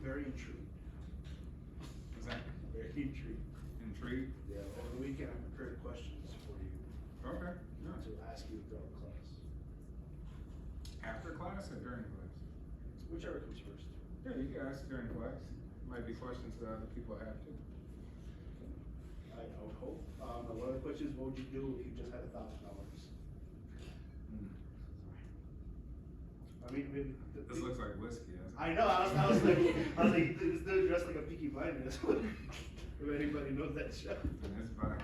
very intrigued. Exactly. Very intrigued. Intrigued? Yeah, over the weekend I prepared questions for you Okay. Yeah. to ask you throughout class. After class or during class? Whichever comes first. Yeah, you can ask during class. Might be questions that other people have too. I would hope. One of the questions, what would you do if you just had $1,000? I mean, This looks like whiskey. I know. I was like, this dude dressed like a Peaky Blinder. If anybody knows that show. And it's vodka,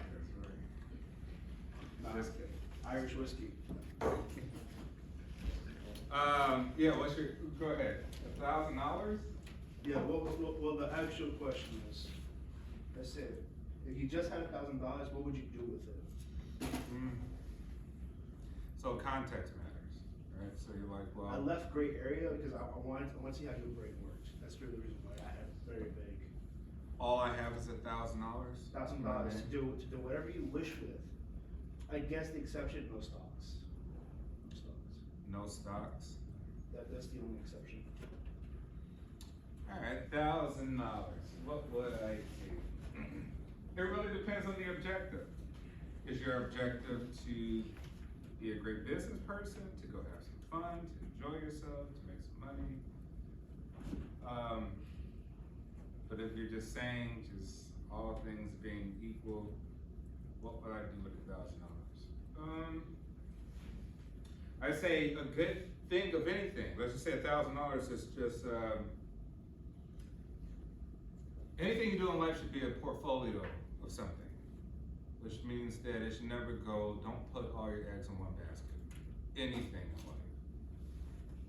sorry. Just kidding. Irish whiskey. Yeah. What's your? Go ahead. $1,000. Yeah. Well, the actual question is, let's say, if you just had $1,000, what would you do with it? So context matters, right? So you're like, well, I left gray area because I want to see how your brain works. That's really the reason why I have very vague. all I have is $1,000. $1,000 to do whatever you wish with. I guess the exception, no stocks. No stocks. No stocks. That's the only exception. All right, $1,000. What would I do? It really depends on the objective. Is your objective to be a great business person, to go have some fun, to enjoy yourself, to make some money? But if you're just saying, just all things being equal, what would I do with $1,000? I'd say a good thing of anything. Let's just say $1,000 is just anything you do in life should be a portfolio of something, which means that it should never go, don't put all your eggs in one basket. Anything in life,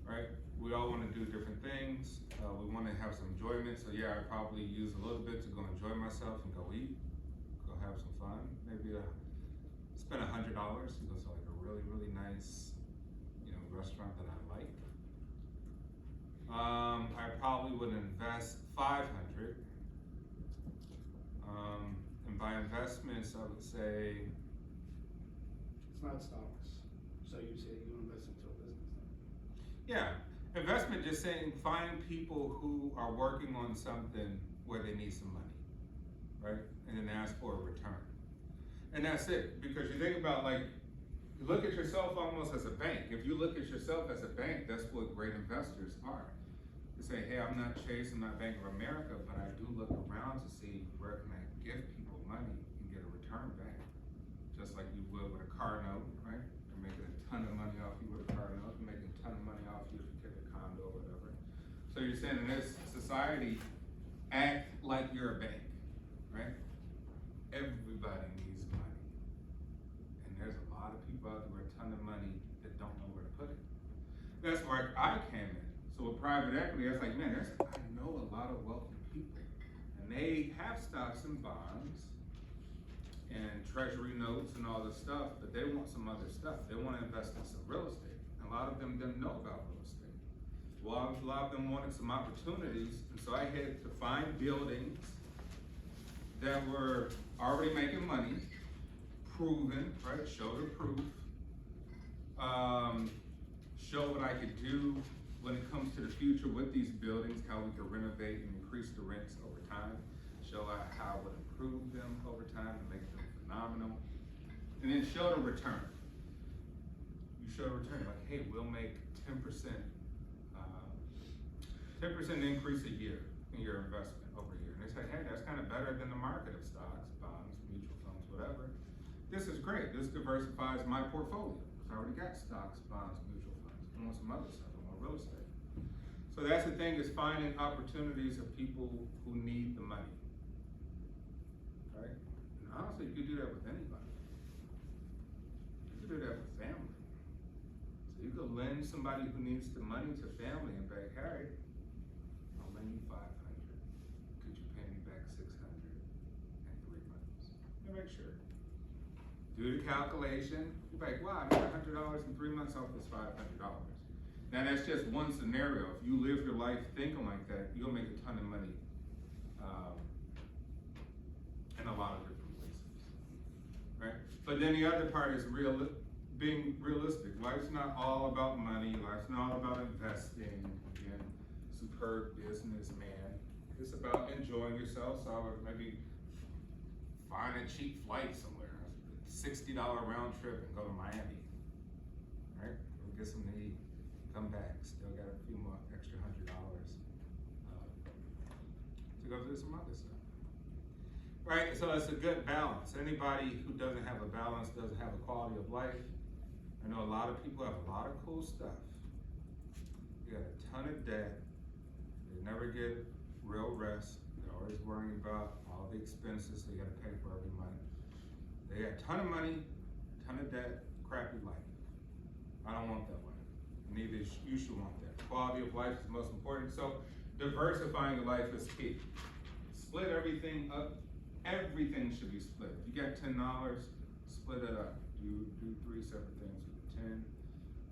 right? We all want to do different things. We want to have some enjoyment. So yeah, I probably use a little bit to go enjoy myself and go eat, go have some fun. Maybe spend $100 to go to like a really, really nice, restaurant that I like. I probably would invest $500. And by investments, I would say. It's not stocks. So you say you invest into a business. Yeah, investment just saying find people who are working on something where they need some money, right? And then ask for a return. And that's it. Because you think about you look at yourself almost as a bank. If you look at yourself as a bank, that's what great investors are. They say, hey, I'm not Chase, I'm not Bank of America, but I do look around to see where can I give people money and get a return back. Just like you would with a car note, right? They're making a ton of money off you with a car note. They're making a ton of money off you if you get a condo or whatever. So you're saying in this society, act like you're a bank, right? Everybody needs money. And there's a lot of people out there with a ton of money that don't know where to put it. That's where I came in. So with private equity, I was like, man, I know a lot of wealthy people. And they have stocks and bonds and treasury notes and all this stuff, but they want some other stuff. They want to invest in some real estate. A lot of them didn't know about real estate. Well, a lot of them wanted some opportunities, and so I had to find buildings that were already making money, proven, right? Show the proof. Show what I could do when it comes to the future with these buildings, how we could renovate and increase the rents over time. Show how it would improve them over time and make them phenomenal. And then show the return. You show the return, like, hey, we'll make 10% increase a year in your investment over a year. And they say, hey, that's kind of better than the market of stocks, bonds, mutual funds, whatever. This is great. This diversifies my portfolio. I already got stocks, bonds, mutual funds. I want some other stuff. I want real estate. So that's the thing, is finding opportunities of people who need the money. Right? And honestly, you could do that with anybody. You could do that with family. So you could lend somebody who needs the money to family and be like, hey, I'll lend you $500. Could you pay me back $600 in 3 months? And make sure. Do the calculation. You're like, wow, I made $100 in 3 months off this $500. Now that's just one scenario. If you live your life thinking like that, you'll make a ton of money in a lot of different places, right? But then the other part is being realistic. Life's not all about money. Life's not all about investing. Again, superb businessman. about enjoying yourself, so I would maybe find a cheap flight somewhere, $60 round trip and go to Miami, right? Go get something to eat, come back, still got a few more extra $100 to go do some other stuff. Right, so it's a good balance. Anybody who doesn't have a balance doesn't have a quality of life. I know a lot of people have a lot of cool stuff. They got a ton of debt. They never get real rest. They're always worrying about all the expenses they gotta pay for every month. They got a ton of money, ton of debt, crappy life. I don't want that life. Neither you should want that. Quality of life is the most important. So diversifying your life is key. Split everything up. Everything should be split. If you got $10, split it up. Do 3 separate things with 10,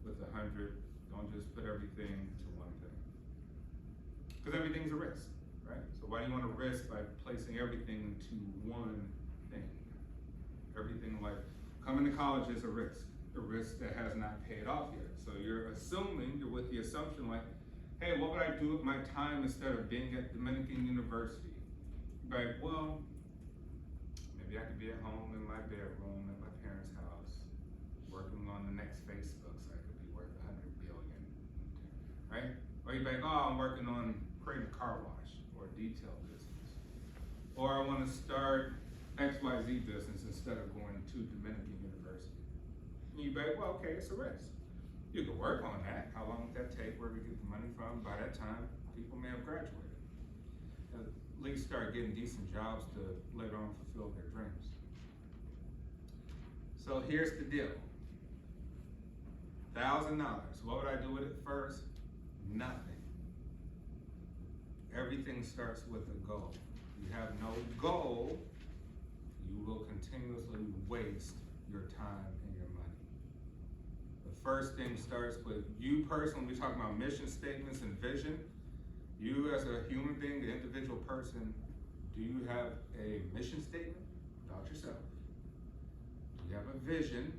with 100. Don't just put everything into one thing. Because everything's a risk, right? So why do you want to risk by placing everything into one thing? Everything like coming to college is a risk that has not paid off yet. So you're with the assumption like, hey, what would I do with my time instead of being at Dominican University? Right, well, maybe I could be at home in my bedroom at my parents' house, working on the next Facebook so I could be worth 100 billion, right? Or you're like, oh, I'm working on creating a car wash or a detail business. Or I want to start XYZ business instead of going to Dominican University. And you're like, well, okay, it's a risk. You can work on that. How long would that take? Where do we get the money from? By that time, people may have graduated. At least start getting decent jobs to later on fulfill their dreams. So here's the deal. $1,000. What would I do with it first? Nothing. Everything starts with a goal. If you have no goal, you will continuously waste your time and your money. The first thing starts with you personally. We're talking about mission statements and vision. You as a human being, an individual person, do you have a mission statement about yourself? Do you have a vision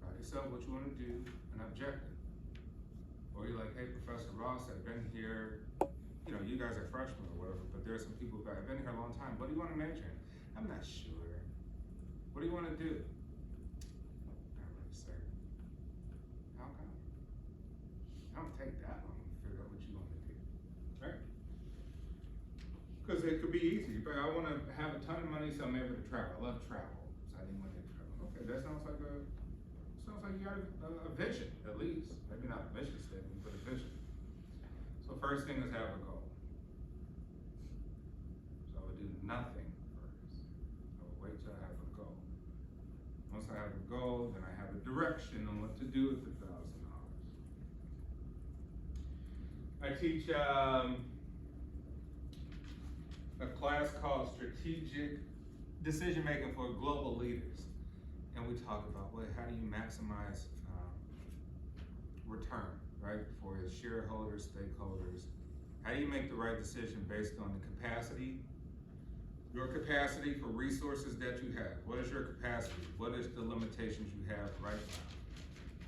about yourself, what you want to do, an objective? Or you're like, hey, Professor Ross, I've been here, you guys are freshmen or whatever, but there are some people who have been here a long time. What do you want to major in? I'm not sure. What do you want to do? Not really certain. How come? I don't take that long to figure out what you want to do, right? Because it could be easy, but I want to have a ton of money so I'm able to travel. I love travel, so I need money to travel. Okay, that sounds like you got a vision, at least. Maybe not a mission statement, but a vision. So first thing is have a goal. So I would do nothing first. I would wait till I have a goal. Once I have a goal, then I have a direction on what to do with the $1,000. I teach a class called Strategic Decision Making for Global Leaders. And we talk about how do you maximize return, right, for your shareholders, stakeholders. How do you make the right decision based on the capacity, your capacity for resources that you have? What is your capacity? What is the limitations you have right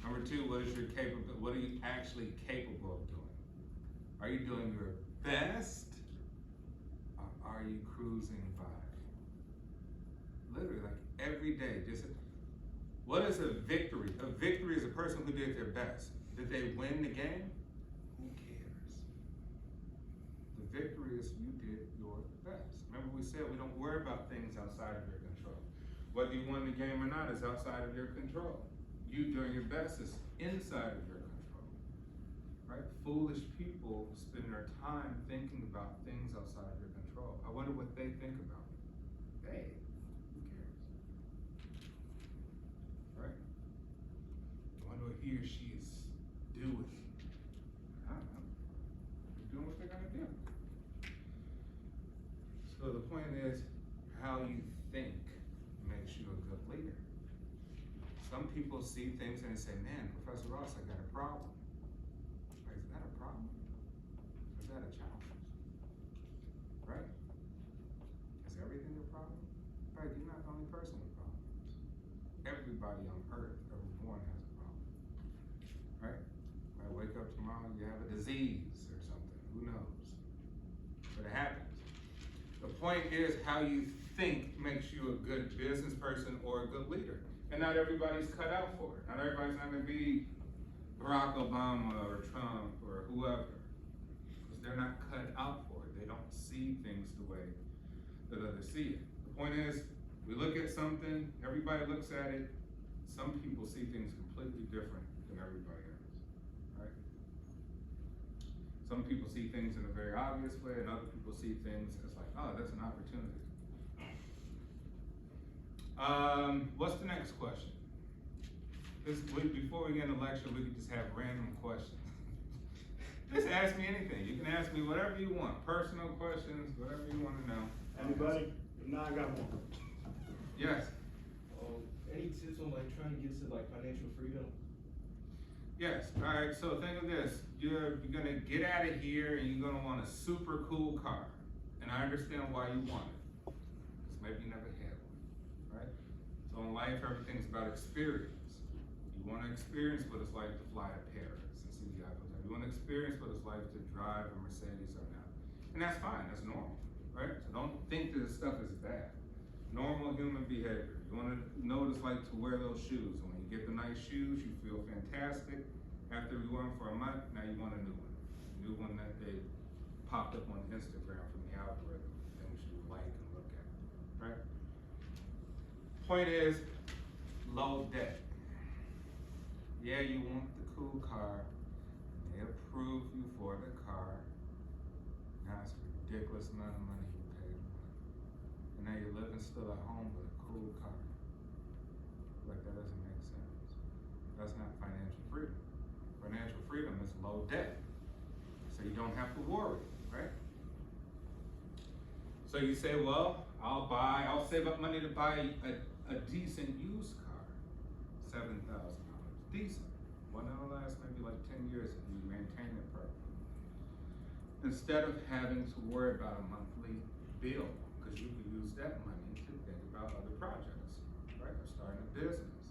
now? Number two, what are you actually capable of doing? Are you doing your best? Or are you cruising by? Literally, like every day, what is a victory? A victory is a person who did their best. Did they win the game? Who cares? The victory is you did your best. Remember we said we don't worry about things outside of your control. Whether you won the game or not is outside of your control. You doing your best is inside of your control. Right? Foolish people spend their time thinking about things outside of your control. I wonder what they think about. Hey, who cares? Right? I wonder what he or she is doing. I don't know. They're doing what they're gonna do. So the point is, how you think makes you a good leader. Some people see things and say, man, Professor Ross, I got a problem. Like, is that a problem? Is that a challenge? Right? Is everything a problem? Right, you're not the only person with problems. Everybody on earth, everyone has a problem. Right? I wake up tomorrow, you have a disease or something, who knows? But it happens. The point is how you think makes you a good business person or a good leader. And not everybody's cut out for it. Not everybody's not gonna be Barack Obama or Trump or whoever. Because they're not cut out for it. They don't see things the way that others see it. The point is, we look at something, everybody looks at it, some people see things completely different than everybody else, right? Some people see things in a very obvious way, and other people see things as like, oh, that's an opportunity. What's the next question? Before we get in the lecture, we could just have random questions. Just ask me anything. You can ask me whatever you want, personal questions, whatever you want to know. Anybody? If not, I got one. Yes. Any tips on like trying to get to like financial freedom? Yes. All right. So think of this: you're gonna get out of here, and you're gonna want a super cool car. And I understand why you want it, because maybe you never had one, right? So in life, everything's about experience. You want to experience what it's like to fly to Paris and see the Eiffel Tower. You want to experience what it's like to drive a Mercedes or not, and that's fine. That's normal, right? So don't think that this stuff is bad. Normal human behavior. You want to know what it's like to wear those shoes. When you get the nice shoes, you feel fantastic. After you wear them for a month, now you want a new one. A new one that they popped up on Instagram from the algorithm. Things you like and look at, right? Point is, low debt. Yeah, you want the cool car. They approve you for the car. Now it's a ridiculous amount of money you pay. And now you're living still at home with a cool car. Like, that doesn't make sense. That's not financial freedom. Financial freedom is low debt. So you don't have to worry, right? So you say, well, I'll save up money to buy a decent used car. $7,000. Decent. One that'll last maybe like 10 years if you maintain it properly. Instead of having to worry about a monthly bill. Because you can use that money to think about other projects, right? Or starting a business.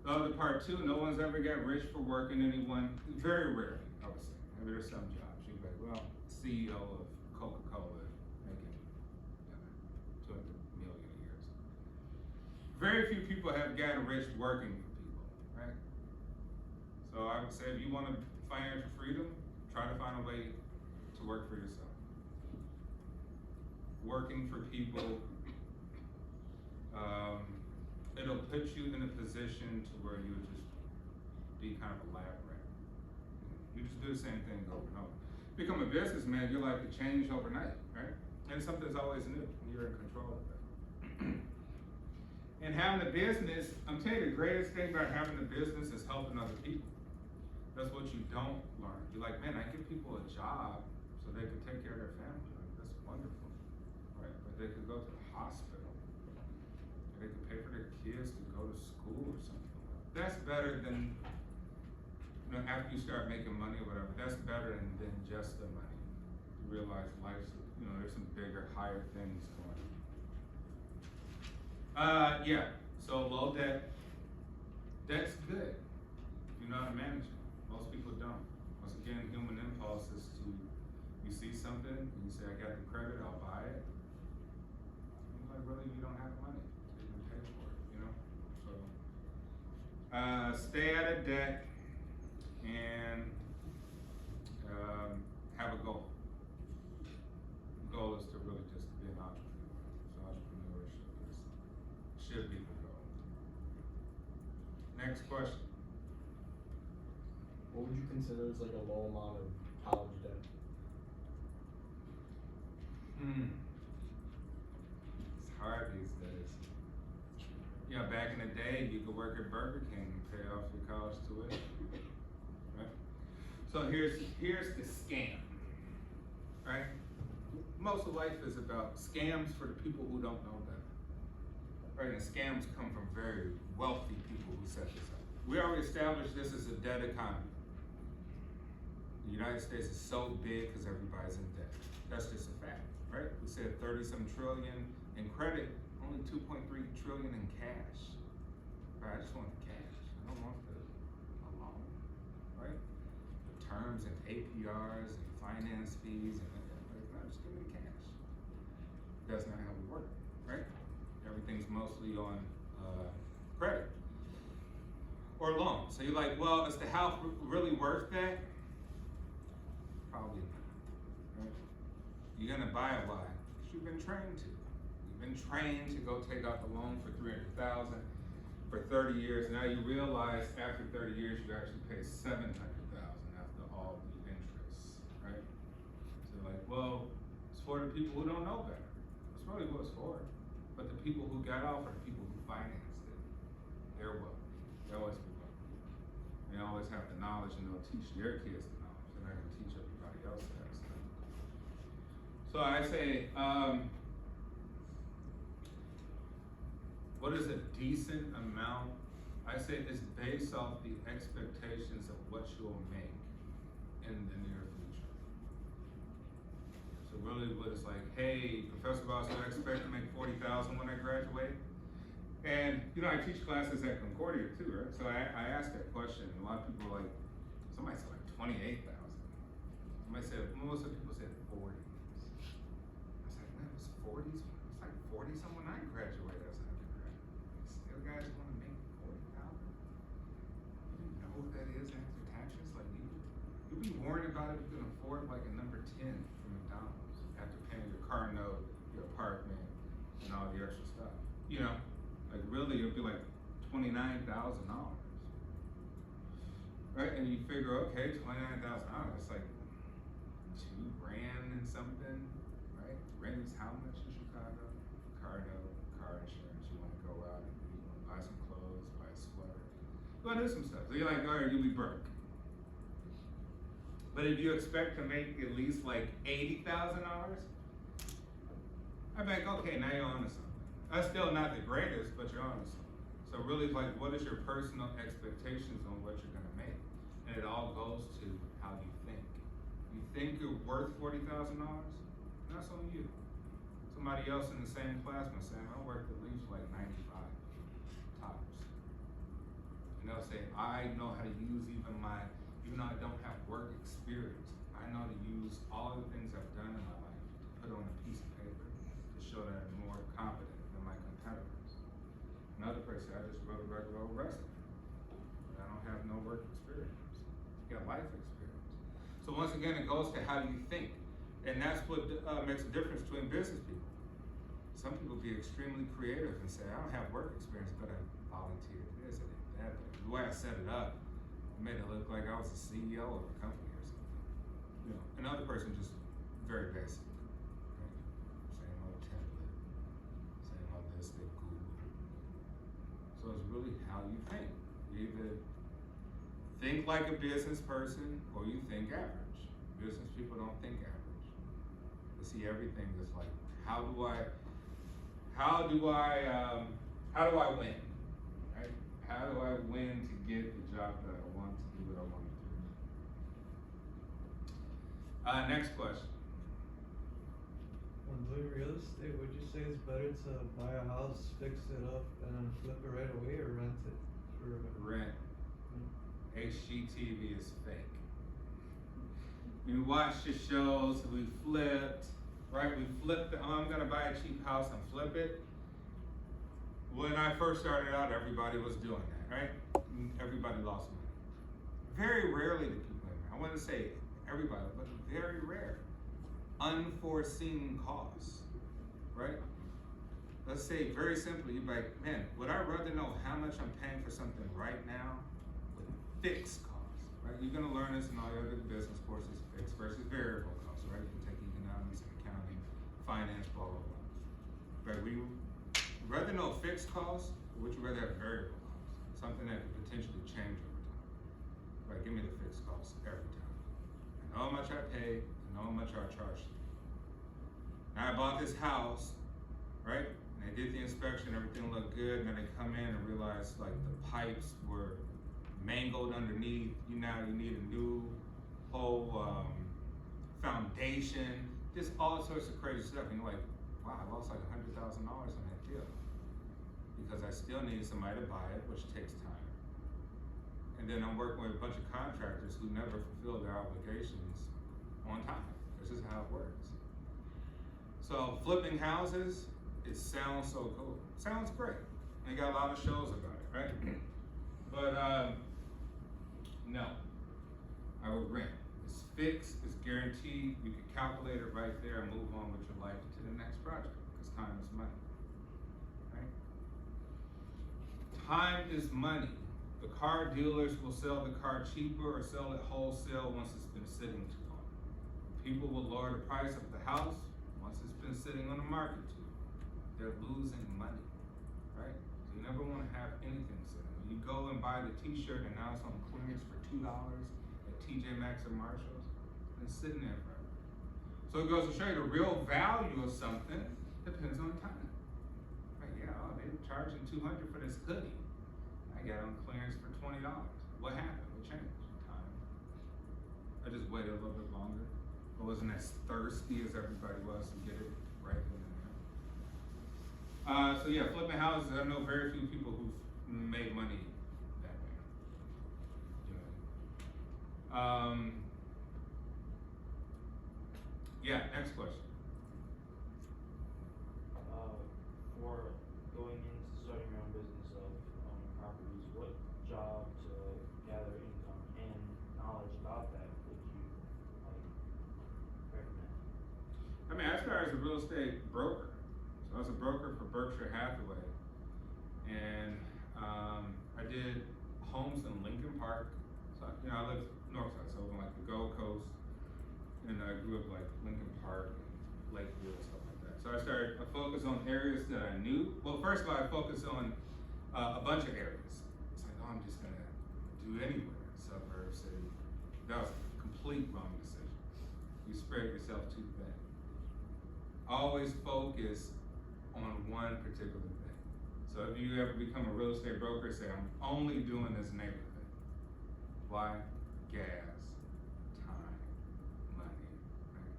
The other part too, no one's ever got rich for working anyone, very rarely, I would say. Maybe there's some jobs. You'd be like, well, CEO of Coca-Cola making 200 million a year. Very few people have gotten rich working for people, right? So I would say if you want financial freedom, try to find a way to work for yourself. Working for people, it'll put you in a position to where you would just be kind of a lab rat. You just do the same thing over and over. Become a businessman, your life could change overnight, right? And something's always new. You're in control of that. And having a business, I'm telling you, the greatest thing about having a business is helping other people. That's what you don't learn. You're like, man, I give people a job so they can take care of their family. Like, that's wonderful. Right? But they could go to the hospital. They could pay for their kids to go to school or something. That's better than, after you start making money or whatever, that's better than just the money. You realize life's, there's some bigger, higher things going on. Yeah, so low debt. Debt's good. You know how to manage it. Most people don't. Once again, human impulse is to, you see something, and you say, I got the credit, I'll buy it. You're like, really, you don't have the money to even pay for it, So, stay out of debt and have a goal. The goal is to really just be an entrepreneur. So entrepreneurship should be the goal. Next question. What would you consider as like a low amount of college debt? It's hard these days. Back in the day, you could work at Burger King and pay off your college tuition. Right? So here's the scam. Right? Most of life is about scams for the people who don't know better. Right? And scams come from very wealthy people who set this up. We already established this as a debt economy. The United States is so big because everybody's in debt. That's just a fact, right? We said 30-some trillion in credit, only 2.3 trillion in cash. Right, I just want the cash. I don't want the loan, right? The terms and APRs and finance fees and just give me the cash. that's not how we work, right? Everything's mostly on credit or loan. So you're like, well, is the house really worth that? Probably not, right? You're gonna buy it, why? Because you've been trained to. You've been trained to go take out the loan for $300,000 for 30 years. Now you realize after 30 years you actually pay $700,000 after all the interest, right? So you're like, well, it's for the people who don't know better. That's really what it's for. But the people who got off are the people who financed it. They're wealthy. They always be wealthy. They always have the knowledge, and they'll teach their kids the knowledge. They're not gonna teach everybody else that stuff. So I say, what is a decent amount? I say it's based off the expectations of what you'll make in the near future. So really what it's like, hey, Professor Boss, I expect to make $40,000 when I graduate. And you know, I teach classes at Concordia too, right? So I asked that question, and a lot of people are like, somebody said like 28,000. Somebody said, most of the people said 40s. I was like, man, it's 40s? It's like 40 something when I graduated as an undergrad. Still guys want to make 40,000? You know what that is after taxes? Like you'll be worried about it if you can afford like a number 10 from McDonald's after paying your car note, your apartment, and all the extra stuff. You know? Like really, it'll be like $29,000, right? And you figure, okay, $29,000, it's like $2,000 and something, right? Rent is how much in Chicago? Car note, car insurance. You want to go out and you want to buy some clothes, buy a sweater, you want to do some stuff. So you're like, all right, you'll be broke. But if you expect to make at least like $80,000, I'm like, okay, now you're on to something. That's still not the greatest, but you're on to something. So really, like, what is your personal expectations on what you're gonna make? And it all goes to how you think. You think you're worth $40,000? That's on you. Somebody else in the same class might say, I work at least like 95 tops. And they'll say, I know how to use even though I don't have work experience, I know how to use all the things I've done in my life to put on a piece of paper to show that I'm more competent than my competitors. Another person, I just wrote a regular old resume. I don't have no work experience. You got life experience. So once again, it goes to how you think. And that's what makes a difference between business people. Some people be extremely creative and say, I don't have work experience, but I volunteered this and that. But the way I set it up, it made it look like I was a CEO of a company or something. You know, another person just very basic. Right? Same old template, same old this, they Google. So it's really how you think. You either think like a business person or you think average. Business people don't think average. They see everything that's like, how do I win? Right? How do I win to get the job that I want to do what I want to do? Next question. When doing real estate, would you say it's better to buy a house, fix it up, and then flip it right away, or rent it for Rent. HGTV is fake. We watched the shows, we flipped, right? We flipped I'm gonna buy a cheap house and flip it. When I first started out, everybody was doing that, right? Everybody lost money. Very rarely do people, I wouldn't say everybody, but very rare. Unforeseen costs, right? Let's say very simply, you're like, man, would I rather know how much I'm paying for something right now with fixed costs, right? You're gonna learn this in all your other business courses, fixed versus variable costs, right? You can take economics, accounting, finance, blah, blah, blah. Right, would you rather know fixed costs, or would you rather have variable costs? Something that could potentially change over time. Right, give me the fixed costs every time. I know how much I pay, I know how much I charge. Now I bought this house, right? And they did the inspection, everything looked good, and then they come in and realize like the pipes were mangled underneath. You need a new whole foundation, just all sorts of crazy stuff. And you're like, wow, I lost like $100,000 on that deal because I still needed somebody to buy it, which takes time. And then I'm working with a bunch of contractors who never fulfill their obligations on time. This is how it works. So So flipping houses, it sounds so cool. Sounds great. They got a lot of shows about it, right? But no, I would rent. It's fixed, it's guaranteed. You can calculate it right there and move on with your life to the next project, because time is money, right? Time is money. The car dealers will sell the car cheaper or sell it wholesale once it's been sitting too long. People will lower the price of the house once it's been sitting on the market too. They're losing money, right? So you never want to have anything sitting. When you go and buy the t-shirt and now it's on clearance for $2 at TJ Maxx or Marshalls, it's been sitting there forever. So it goes to show you the real value of something depends on time. Like, yeah, oh, they're charging $200 for this hoodie. I got it on clearance for $20. What happened? What changed? Time. I just waited a little bit longer. I wasn't as thirsty as everybody was to get it right then and there. So yeah, flipping houses, I know very few people who've made money that way. You know. Yeah, next question. For going into starting your own business of owning properties, what job to gather income and knowledge about that would you like recommend? I mean, I started as a real estate broker. So I was a broker for Berkshire Hathaway. And I did homes in Lincoln Park. So, you know, I lived north side, so over like the Gold Coast. And I grew up like Lincoln Park and Lakeview and stuff like that. So I focused on areas that I knew. Well, first of all, I focused on a bunch of areas. It's like, oh, I'm just gonna do anywhere, suburb, city. That was a complete wrong decision. You spread yourself too thin. Always focus on one particular thing. So if you ever become a real estate broker, say, I'm only doing this neighborhood. Why? Gas, time, money, right?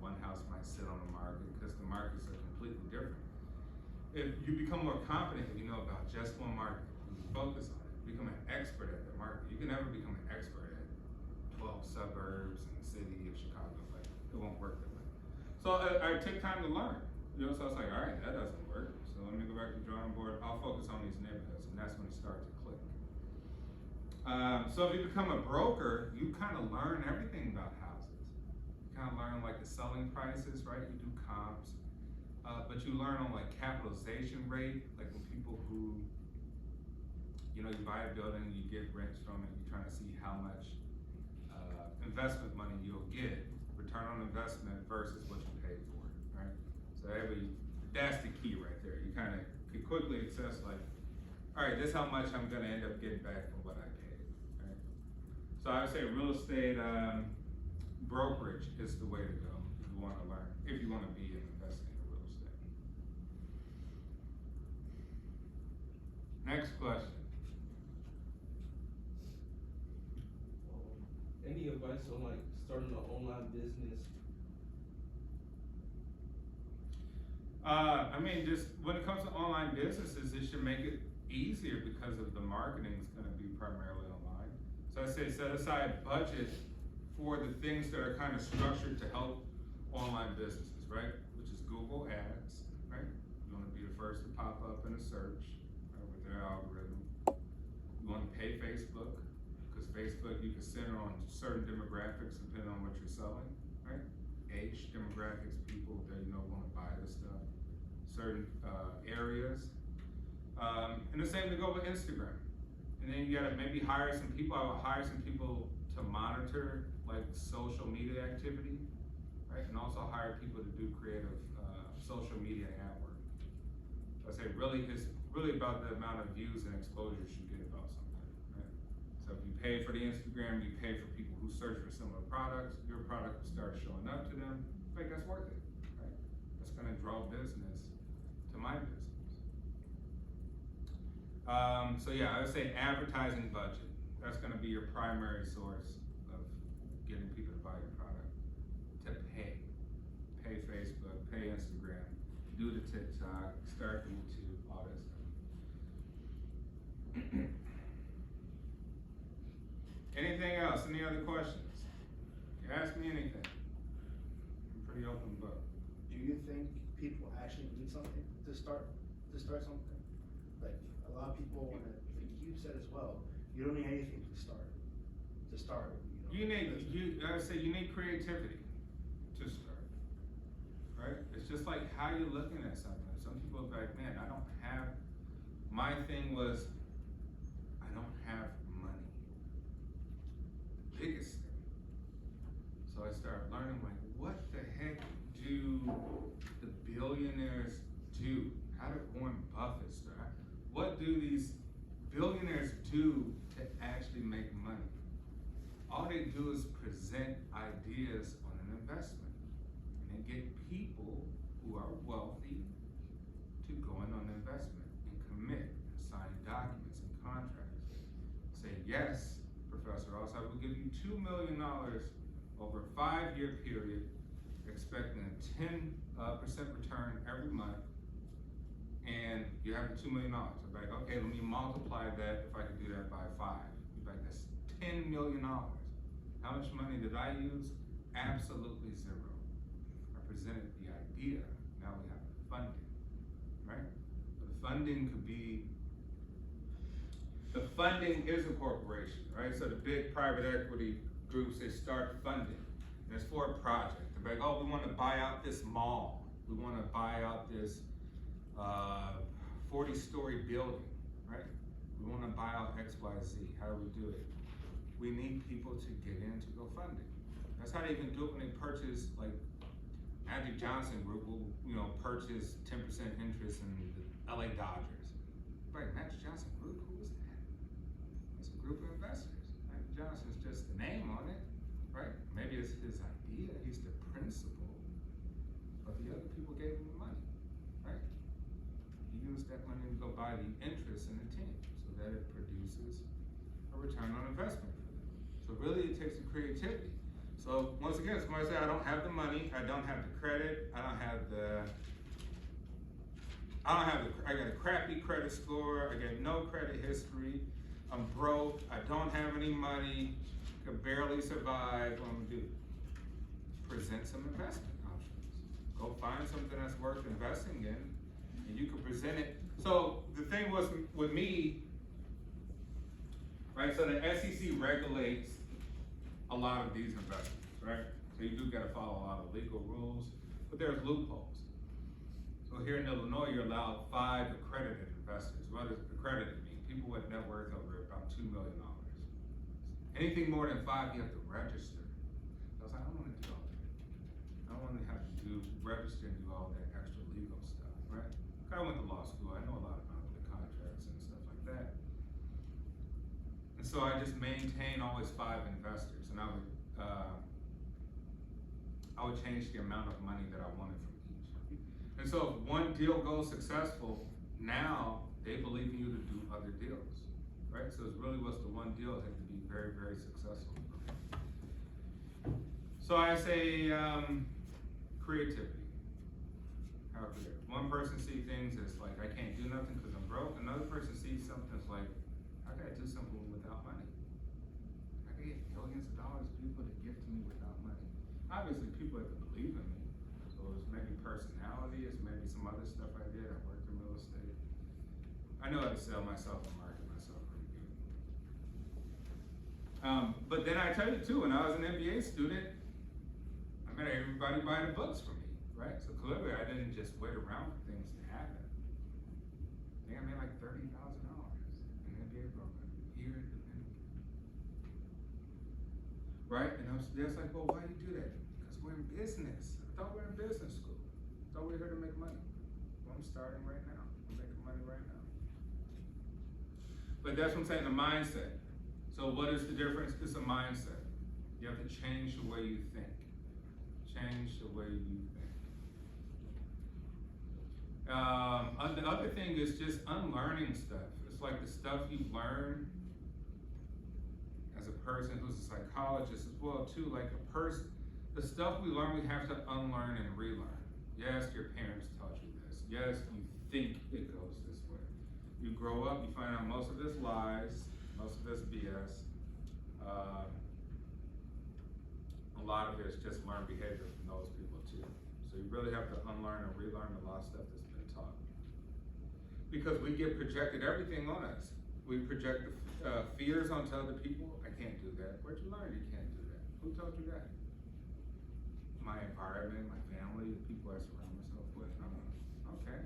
One house might sit on the market because the markets are completely different. If you become more confident if you know about just one market, you focus on it, become an expert at the market. You can never become an expert at 12 suburbs in the city of Chicago. Like, it won't work that way. So I took time to learn. You know, so I was like, all right, that doesn't work. So let me go back to the drawing board. I'll focus on these neighborhoods, and that's when it started to click. So if you become a broker, you kind of learn everything about houses. You kind of learn like the selling prices, right? You do comps, but you learn on like capitalization rate, like when people who, you know, you buy a building, you get rents from it, you're trying to see how much investment money you'll get, return on investment versus what you paid for it, right? So that's the key right there. You kind of can quickly assess like, all right, this is how much I'm gonna end up getting back from what I paid, right? So I would say real estate brokerage is the way to go if you wanna learn, if you wanna be investing in real estate. Next question. Any advice on like starting an online business? I mean, just when it comes to online businesses, it should make it easier because of the marketing is going to be primarily online. So I say set aside budget for the things that are kind of structured to help online businesses, right? Which is Google Ads, right? You want to be the first to pop up in a search, right, with their algorithm. You want to pay Facebook, because Facebook you can center on certain demographics depending on what you're selling, right? Age demographics, people that you know want to buy this stuff. Certain areas. And the same to go with Instagram. And then you gotta maybe hire some people. I would hire some people to monitor like social media activity, right? And also hire people to do creative social media ad work. So I say it's really about the amount of views and exposures you get about something, right? So if you pay for the Instagram, you pay for people who search for similar products, your product will start showing up to them. Like that's worth it, right? That's gonna draw business to my business. So yeah, I would say advertising budget. That's gonna be your primary source of getting people to buy your product. To pay Facebook, pay Instagram, do the TikTok, start YouTube, all that stuff. Anything else? Any other questions? You ask me anything. I'm pretty open book. Do you actually need something to start something. Like a lot of people want to, like you said as well, you don't need anything to start. You need, I would say you need creativity to start, right? It's just like how you're looking at something. Some people are like, man, I don't have, my thing was, I don't have money. Biggest thing. So I started learning, like, what the heck do the billionaires do? How did Warren Buffett start? What do these billionaires do to actually make money? All they do is present ideas on an investment. And they get people who are wealthy to go in on the investment and commit and sign documents and contracts. Say, yes, Professor Ross, I will give you $2 million over a 5-year period, expecting a 10% return every month, and you have the $2 million. I'm like, okay, let me multiply that if I could do that by 5. You're like, that's $10 million. How much money did I use? Absolutely zero. I presented the idea, now we have the funding, right? So the funding could be, the funding is a corporation, right? So the big private equity groups, they start funding, and it's for a project. They're like, oh, we want to buy out this mall. We want to buy out this 40-story building, right? We want to buy out XYZ. How do we do it? We need people to get in to go fund it. That's how they even do it when they purchase, like, Magic Johnson Group will, purchase 10% interest in the LA Dodgers. Right, Magic Johnson Group, who is that? It's a group of investors. Magic Johnson's just the name on it, right? Maybe it's his idea, he's the principal, but the other people gave him the money, right? He used that money to go buy the interest in the team so that it produces a return on investment. So really it takes the creativity. So once again, somebody say, I don't have the money, I don't have the credit, I got a crappy credit score, I got no credit history, I'm broke, I don't have any money, can barely survive. What I'm gonna do? Present some investment options. Go find something that's worth investing in, and you can present it. So the thing was with me, right, so the SEC regulates a lot of these investments, right? So you do gotta follow a lot of legal rules, but there's loopholes. So here in Illinois, you're allowed 5 accredited investors. What does accredited mean? People with net worth over about $2 million. Anything more than 5, you have to register. So I was like, I don't wanna do all that. I don't wanna have to register and do all that extra legal stuff, right? I went to law school, I know a lot about the contracts and stuff like that. And so I just maintain always 5 investors, and I would change the amount of money that I wanted from each. And so if one deal goes successful, now they believe in you to do other deals, right? So it really was the one deal that had to be very, very successful. So I say creativity. How creative? One person sees things as like, I can't do nothing because I'm broke. Another person sees something that's like, I gotta do something without money. I can get millions of dollars of people to give to me without money. Obviously, people have to believe in me. So it's maybe personality, it's maybe some other stuff I did. I worked in real estate. I know how to sell myself and market myself pretty good. But then I tell you too, when I was an MBA student, I made everybody buy the books for me, right? So clearly I didn't just wait around for things to happen. I think I made like $30,000 in an MBA program here in Dominican. Right? And they're like, well, why do you do that? Because we're in business. I thought we were in business school. I thought we were here to make money. Well, I'm starting right now. I'm making money right now. But that's what I'm saying, the mindset. So what is the difference? It's a mindset. You have to change the way you think. Change the way you think. The other thing is just unlearning stuff. It's like the stuff you learn as a person who's a psychologist as well too, like a person, the stuff we learn we have to unlearn and relearn. Yes, your parents taught you this. Yes, you think it goes this way. You grow up, you find out most of this lies, most of this BS. A lot of it is just learned behavior from those people too. So you really have to unlearn and relearn a lot of stuff that's been taught. Because we get projected everything on us. We project fears onto other people. I can't do that. Where'd you learn you can't do that? Who told you that? My environment, my family, the people I surround myself with. Oh, okay.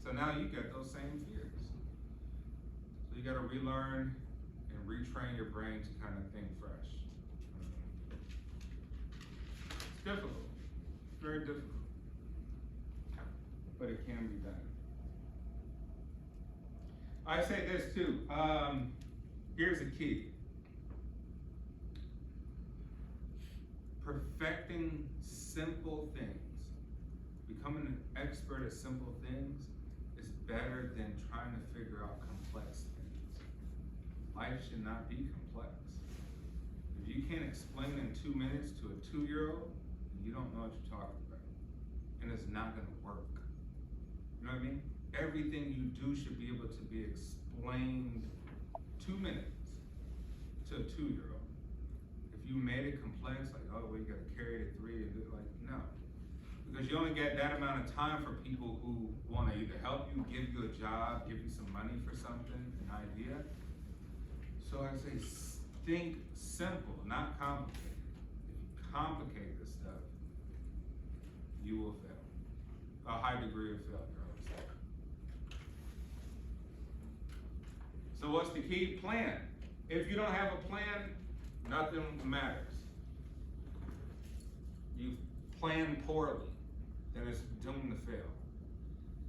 So now you get those same fears. So you gotta relearn and retrain your brain to kind of think fresh. It's difficult. It's very difficult. But it can be done. I say this too. Here's the key. Perfecting simple things, becoming an expert at simple things is better than trying to figure out complex things. Life should not be complex. If you can't explain in 2 minutes to a 2-year-old, you don't know what you're talking about. And it's not gonna work. You know what I mean? Everything you do should be able to be explained 2 minutes to a 2-year-old. If you made it complex, like, oh, well, you gotta carry it to 3 and do it, like, no. Because you only get that amount of time for people who wanna either help you, give you a job, give you some money for something, an idea. So I say, think simple, not complicated. If you complicate this stuff, you will fail. A high degree of failure, I would say. So what's the key? Plan. If you don't have a plan, nothing matters. You plan poorly, then it's doomed to fail.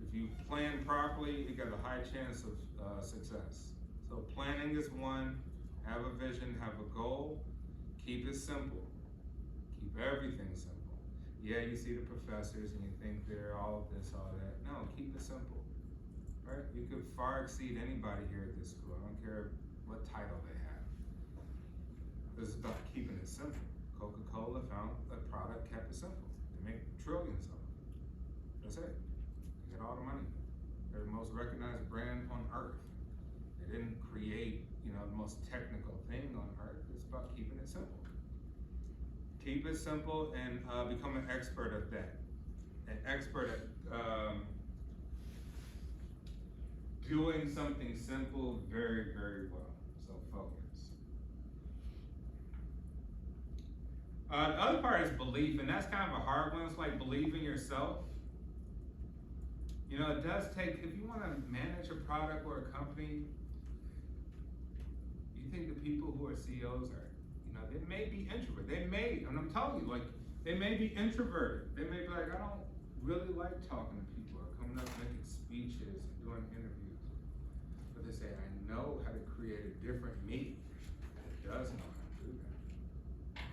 If you plan properly, you got a high chance of success. So planning is one. Have a vision, have a goal. Keep it simple. Keep everything simple. Yeah, you see the professors and you think they're all this, all that. No, keep it simple. Right? You could far exceed anybody here at this school. I don't care what title they have. This is about keeping it simple. Coca-Cola found a product, kept it simple. They make trillions of them. That's it. They get all the money. They're the most recognized brand on earth. They didn't create, the most technical thing on earth. It's about keeping it simple. Keep it simple and become an expert at that. An expert at doing something simple very, very well. So focus. The other part is belief, and that's kind of a hard one. It's like believe in yourself. It does take, if you want to manage a product or a company, you think the people who are CEOs are, they may be introverted. And I'm telling you, they may be introverted. They may be like, I don't really like talking to people or coming up making speeches and doing interviews. But they say, I know how to create a different me that does know how to do that.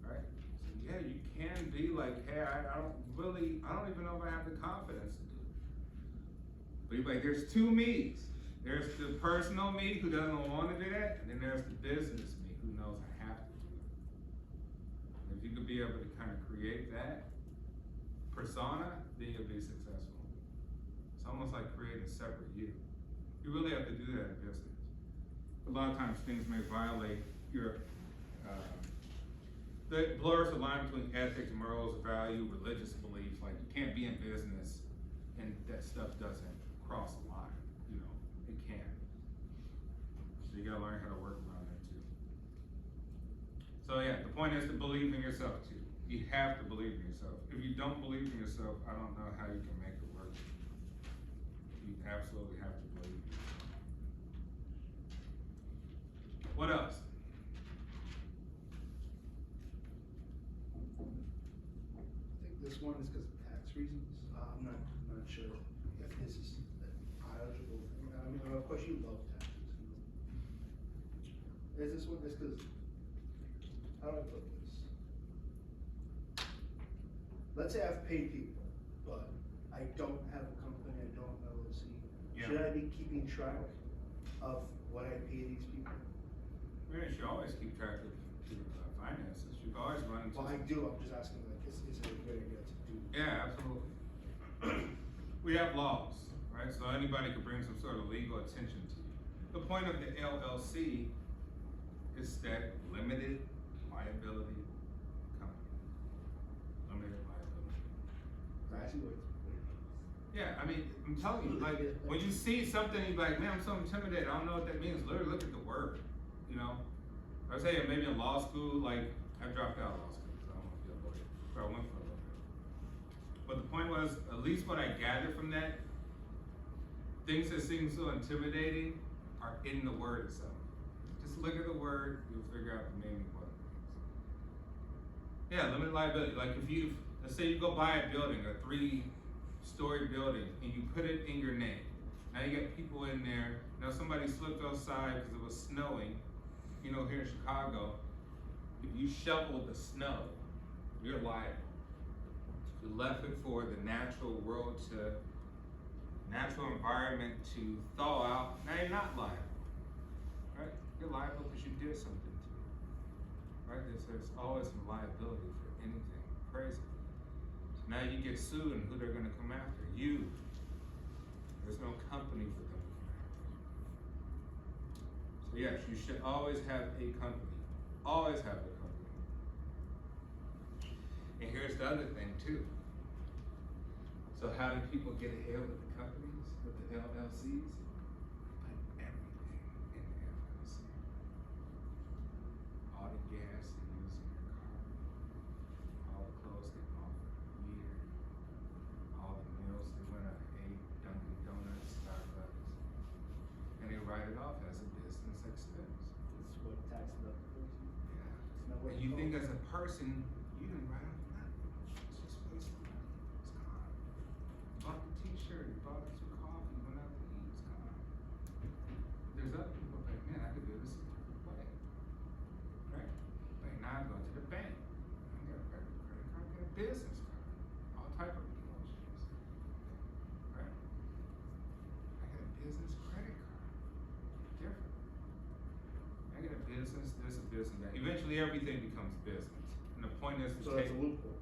Right? So yeah, you can be like, hey, I don't even know if I have the confidence to do it. But you're like, there's 2 me's. There's the personal me who doesn't want to do that, and then there's the business me who knows I have to do it. And if you could be able to kind of create that persona, then you'll be successful. It's almost like creating a separate you. You really have to do that in business. A lot of times things may violate your, the blurs the line between ethics, morals, value, religious beliefs. Like you can't be in business and that stuff doesn't cross the line. It can. So you gotta learn how to work around that too. So yeah, the point is to believe in yourself too. You have to believe in yourself. If you don't believe in yourself, I don't know how you can make it work. You absolutely have to believe in yourself. What else? I think this one is because of tax reasons. I'm not sure if this is an eligible thing. I mean, of course you love taxes. Is this one? It's because, how do I put this? Let's say I've paid people, but I don't have a company, I don't LLC. Yeah. Should I be keeping track of what I pay these people? You should always keep track of finances. You should always run into. Well, I do, I'm just asking, is it a good idea to do? Yeah, absolutely. We have laws, right? So anybody could bring some sort of legal attention to you. The point of the LLC is that limited liability company. Limited liability. graduates. Yeah, I mean, I'm telling you, like, when you see something, you're like, man, I'm so intimidated, I don't know what that means. Literally look at the word, you know? I was saying maybe in law school, like, I dropped out of law school, so I don't want to be a lawyer, but I went for a little bit. But the point was, at least what I gathered from that, things that seem so intimidating are in the word itself. Just look at the word, you'll figure out the meaning of what it means. Yeah, limited liability. Like if you, let's say you go buy a building, a 3-story building, and you put it in your name. Now you got people in there, now somebody slipped outside because it was snowing, you know, here in Chicago. If you shoveled the snow, you're liable. You left it for the natural world to, natural environment to thaw out, now you're not liable, right? You're liable because you did something to it, right? There's always some liability for anything crazy. So now you get sued, and who they're gonna come after? You. There's no company for them to come after. So yes, you should always have a company. Always have a company. And here's the other thing too. So how do people get ahead with the companies, with the LLCs? Put everything in the LLC. All the gas you use in your car, all the clothes they bought for a year, all the meals they went out and ate, Dunkin' Donuts, Starbucks, and they write it off as a business expense. It's what tax deductible. Yeah. It's not what And it's you think called. as a person, you didn't write off nothing. It's just wasting money. It's gone. Bought the t-shirt, you bought some coffee, went out to eat, it's gone. There's other people like, man, I could do this a different way. Right? Like now I go to the bank. I get a credit card, get a business card. All type of promotions. Right? I get a business credit card. Different. I get a business, this, a business, that. Eventually everything becomes business. And the point is to So take. that's a loophole.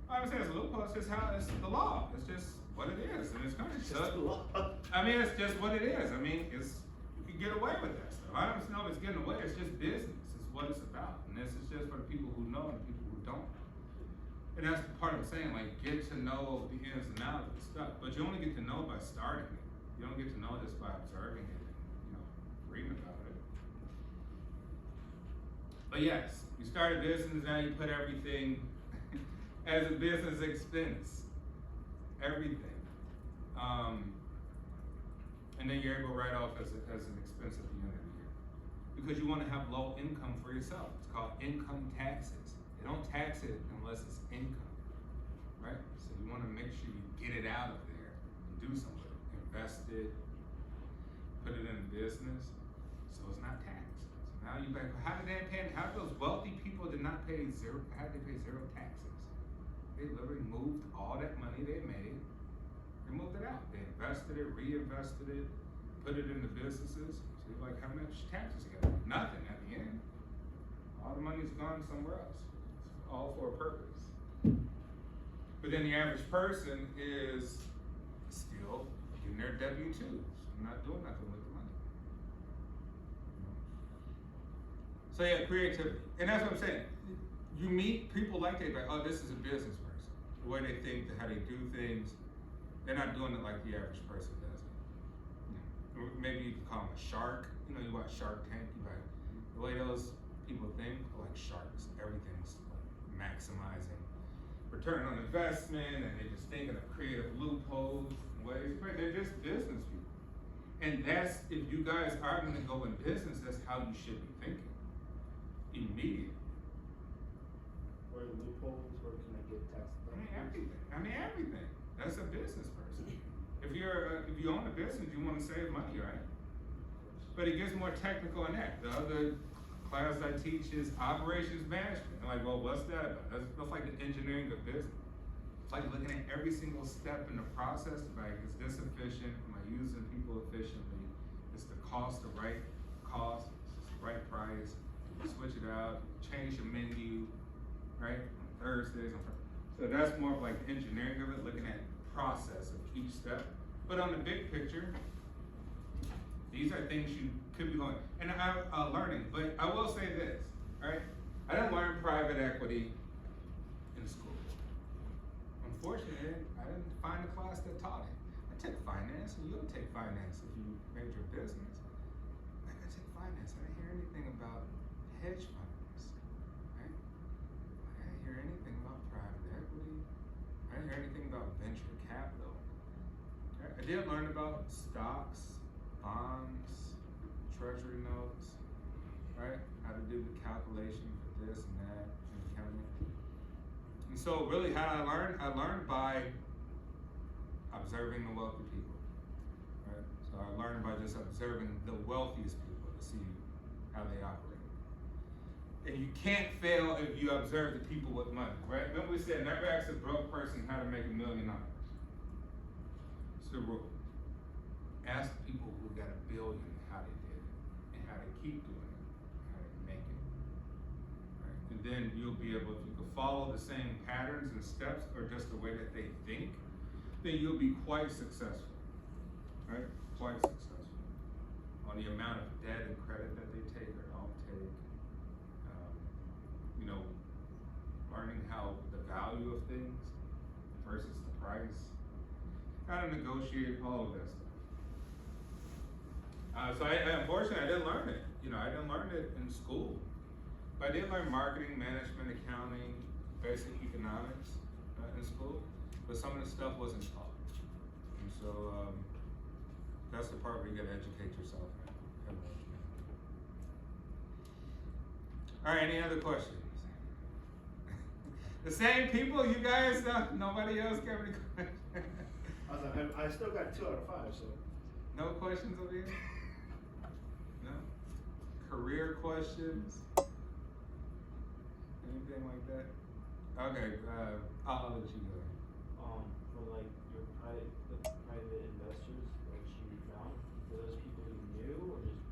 I would say it's a loophole, it's just how, it's the law. It's just what it is in this country. It's just a law. I mean, it's just what it is. I mean, it's, you can get away with that stuff. I don't know if it's getting away, it's just business. It's what it's about. And this is just for the people who know and the people who don't. And that's the part I'm saying, like, get to know the ins and outs of the stuff. But you only get to know by starting it. You don't get to know just by observing it and, you know, reading about it. But yes, you start a business, now you put everything as a business expense. Everything. And then you're able to write off as an expense at the end of the year. Because you want to have low income for yourself. It's called income taxes. They don't tax it unless it's income, right? So you want to make sure you get it out of there and do something with it. Invest it, put it in a business, so it's not taxed. So now you're like, how did they pay? How did those wealthy people did not pay zero? How did they pay zero taxes? They literally moved all that money they made. They moved it out. They invested it, reinvested it, put it into businesses. So you're like, how much taxes you got? Nothing at the end. All the money's gone somewhere else. It's all for a purpose. But then the average person is still getting their W-2s, not doing nothing with the money. So yeah, creativity. And that's what I'm saying. You meet people like that, like, oh, this is a business person. The way they think, how they do things, they're not doing it like the average person does it. Or maybe you can call them a shark. You know, you watch Shark Tank, you like, the way those people think are like sharks. Everything's like maximizing return on investment, and they're just thinking of creative loopholes and ways. They're just business people. And that's, if you guys are gonna go in business, that's how you should be thinking. Immediately. Where the loopholes, where can I get tax deductibles? I mean everything. That's a business person. If you own a business, you want to save money, right? But it gets more technical in that. The other class I teach is operations management. I'm like, well, what's that about? That's like the engineering of business. It's like looking at every single step in the process. Like, is this efficient? Am I using people efficiently? Is the cost the right cost? Is this the right price? Switch it out. Change your menu, right? On Thursdays. So that's more of like the engineering of it, looking at the process of each step. But on the big picture, these are things you could be learning. And I'm learning, but I will say this, all right? I didn't learn private equity in school. unfortunately, I didn't find a class that taught it. I took finance, and you'll take finance if you major business. Like, I took finance. I didn't hear anything about hedge funds, right? I didn't hear anything about private equity. I didn't hear anything about venture capital. Right? I did learn about stocks, bonds, treasury notes, right? How to do the calculation for this and that, and accounting. And so really how I learned? I learned by observing the wealthy people, right? So I learned by just observing the wealthiest people to see how they operate. And you can't fail if you observe the people with money, right? Remember we said never ask a broke person how to make $1 million. It's the rule. Ask the people who got $1 billion how they did it, and how they keep doing it, and how they make it. Right? And then you'll be able, if you can follow the same patterns and steps, or just the way that they think, then you'll be quite successful. Right? Quite successful. On the amount of debt and credit that they take or don't take. You know, learning how the value of things versus the price. How to negotiate all of that stuff. So unfortunately, I didn't learn it. You know, I didn't learn it in school. But I did learn marketing, management, accounting, basic economics in school. But some of the stuff wasn't taught. And so that's the part where you gotta educate yourself. All right, any other questions? The same people, you guys, nobody else got any questions? I still got 2 out of 5, so. No questions over here? No? Career questions? Anything like that? Okay, I'll let you go. For like your private investors that you found, were those people you knew, or just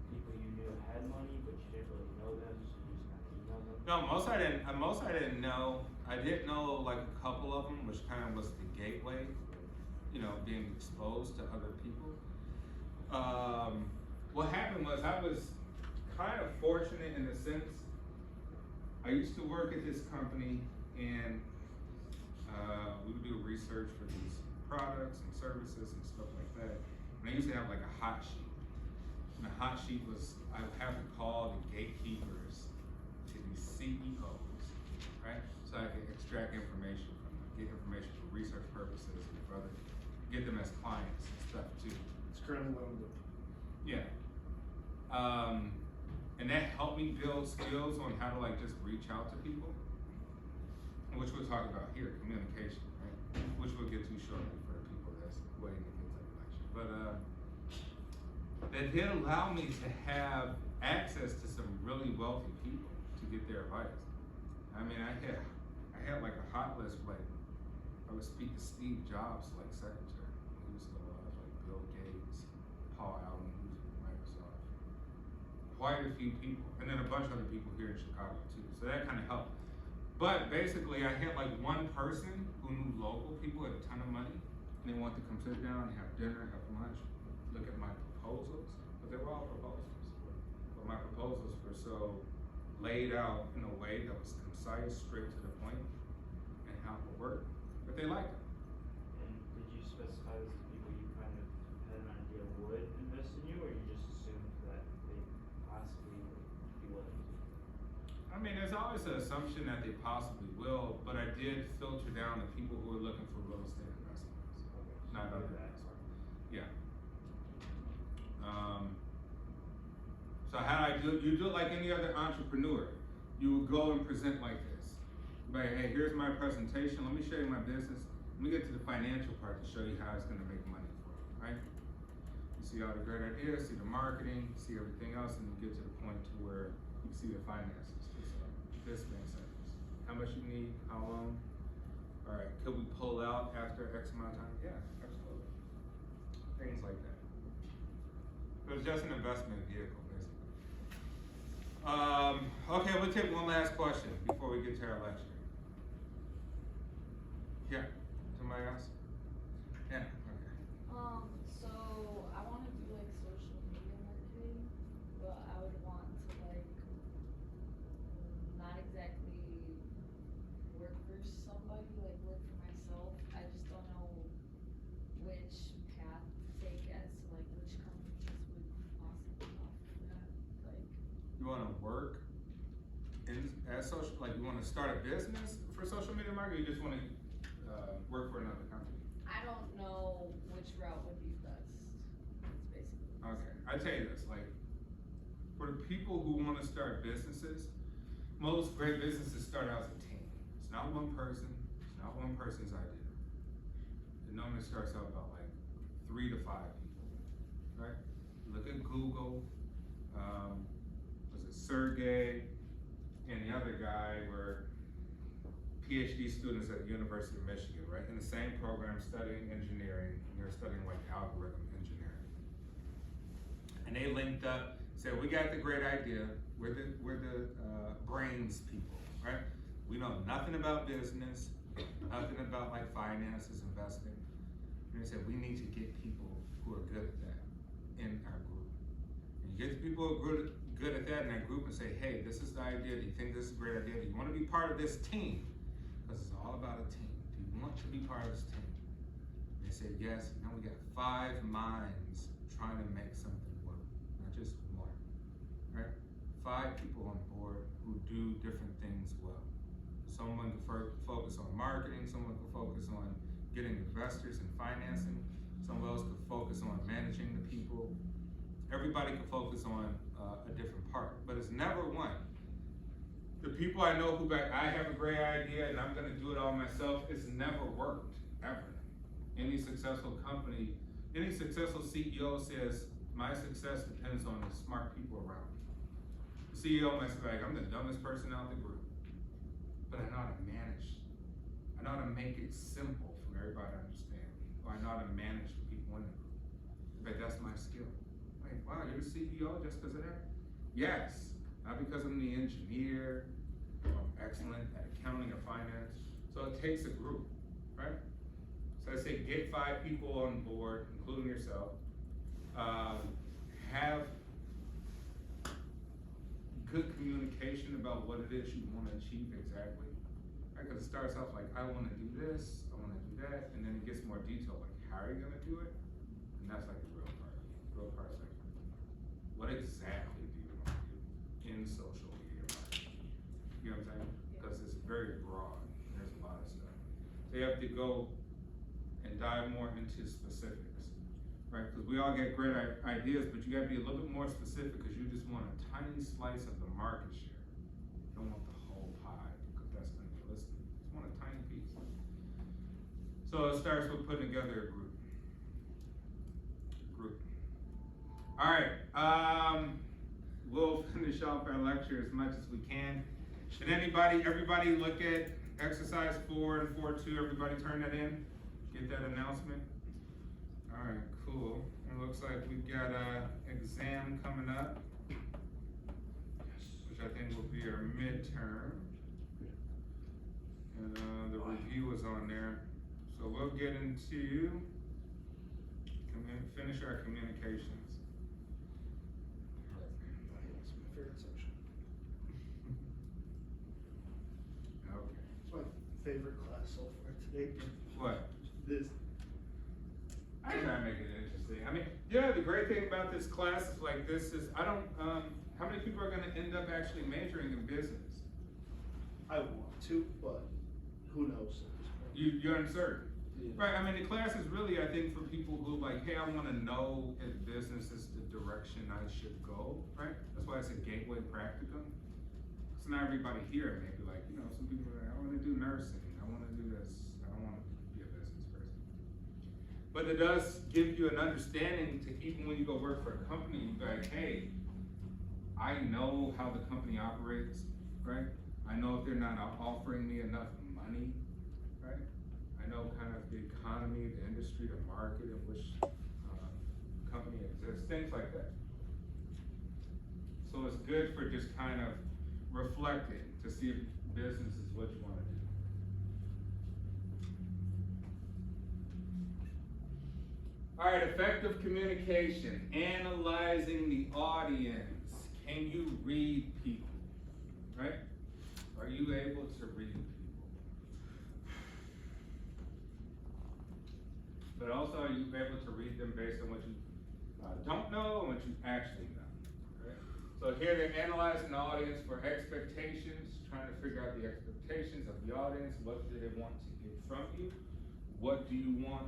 people you knew had money but you didn't really know them, so you just kind of emailed them? No, most I didn't know. I did know like a couple of them, which kind of was the gateway, you know, being exposed to other people. What happened was I was kind of fortunate in the sense I used to work at this company, and we would do research for these products and services and stuff like that. And I used to have like a hot sheet. And the hot sheet was, I would have to call the gatekeepers to these CEOs, right? So I could extract information from them, get information for research purposes and for other, get them as clients and stuff too. It's currently what I'm doing. Yeah. And that helped me build skills on how to like just reach out to people, which we'll talk about here, communication, right? Which we'll get to shortly for the people that's waiting to get to the lecture. But that did allow me to have access to some really wealthy people to get their advice. I mean, I had like a hot list, like I would speak to Steve Jobs like secretary. He was still alive, like Bill Gates, Paul Allen, who's with Microsoft. Quite a few people, and then a bunch of other people here in Chicago too. So that kind of helped. But basically, I had like one person who knew local people, had a ton of money, and they wanted to come sit down and have dinner, have lunch, look at my proposals. But they were all proposals. But my proposals were so laid out in a way that was concise, straight to the point, and how it would work. But they liked it. And did you specify this to people you kind of had an idea would invest in you, or you just assumed that they possibly would be willing to? I mean, there's always an assumption that they possibly will, but I did filter down the people who are looking for real estate investments, not other investments. Yeah. So how I do it, you do it like any other entrepreneur. You would go and present like this. Like, hey, here's my presentation. Let me show you my business. Let me get to the financial part to show you how it's gonna make money for you, right? You see all the great ideas, see the marketing, see everything else, and you get to the point to where you see the finances. This makes sense. How much you need, how long? All right, could we pull out after X amount of time? Yeah, absolutely. Things like that. It was just an investment vehicle, basically. Okay, we'll take one last question before we get to our lecture. Yeah, somebody else? Yeah, okay. So I want to do like social media marketing, but I would want to like not exactly work for somebody, like work for myself. to start a business for social media marketing, or you just want to work for another company? I don't know which route would be best. That's basically. Okay, I tell you this, like, for the people who want to start businesses, most great businesses start out as a team. It's not one person, it's not one person's idea. It normally starts out about like 3 to 5 people, right? Look at Google, was it Sergey and the other guy were PhD students at the University of Michigan, right? In the same program studying engineering, and they're studying like algorithm engineering. And they linked up, said, we got the great idea, we're the brains people, right? We know nothing about business, nothing about like finances, investing. And they said, we need to get people who are good at that in our group. And you get the people who are good at that in our group and say, hey, this is the idea, do you think this is a great idea? Do you want to be part of this team? Because it's all about a team. Do you want to be part of this team? And they said, yes. Now we got 5 minds trying to make something work, not just one, right? 5 people on board who do different things well. Someone can focus on marketing, someone can focus on getting investors and financing, someone else could focus on managing the people. Everybody can focus on a different part, but it's never one. The people I know who I have a great idea and I'm gonna do it all myself, it's never worked, ever. Any successful company, any successful CEO says, my success depends on the smart people around me. The CEO might be like, I'm the dumbest person out of the group, but I know how to manage. I know how to make it simple for everybody to understand, or I know how to manage the people in the group. But that's my skill. Like, wow, you're the CEO just because of that? Yes, not because I'm the engineer, or I'm excellent at accounting or finance. So it takes a group, right? So I say get 5 people on board, including yourself. Have good communication about what it is you want to achieve exactly. Right? Because it starts off like, I want to do this, I want to do that, and then it gets more detailed, like how are you going to do it? And that's like the real part. The real part's like, what exactly do you want to do in social media marketing? You know what I'm saying? Because it's very broad. There's a lot of stuff. So you have to go and dive more into specifics, right? Because we all get great ideas, but you got to be a little bit more specific because you just want a tiny slice of the market share. You don't want the whole pie because that's unrealistic. You just want a tiny piece. So it starts with putting together a group. All right, we'll finish off our lecture as much as we can. Did everybody look at exercise 4 and 4.2? Everybody turn that in? Get that announcement? All right, cool. It looks like we've got an exam coming up, which I think will be our midterm. And the review is on there. So we'll get into, finish our communications. It's my favorite section. Okay. It's my favorite class so far today. What? This. I try to make it interesting. I mean, yeah, the great thing about this class is like this is, how many people are gonna end up actually majoring in business? I want to, but who knows? You're uncertain. Yeah. Right, I mean, the class is really, I think, for people who like, hey, I wanna know if business is the direction I should go, right? That's why it's a gateway practicum. So not everybody here may be like, some people are like, I wanna do nursing, I wanna do this, I don't wanna be a business person. But it does give you an understanding to, even when you go work for a company, you be like, hey, I know how the company operates, right? I know if they're not offering me enough money, right? I know kind of the economy, the industry, the market in which company exists, things like that. So it's good for just kind of reflecting to see if business is what you want to do. All right, effective communication, analyzing the audience. Can you read people, right? Are you able to read people? But also, are you able to read them based on what you don't know and what you actually know, right? So here they're analyzing the audience for expectations, trying to figure out the expectations of the audience. What do they want to get from you? What do you want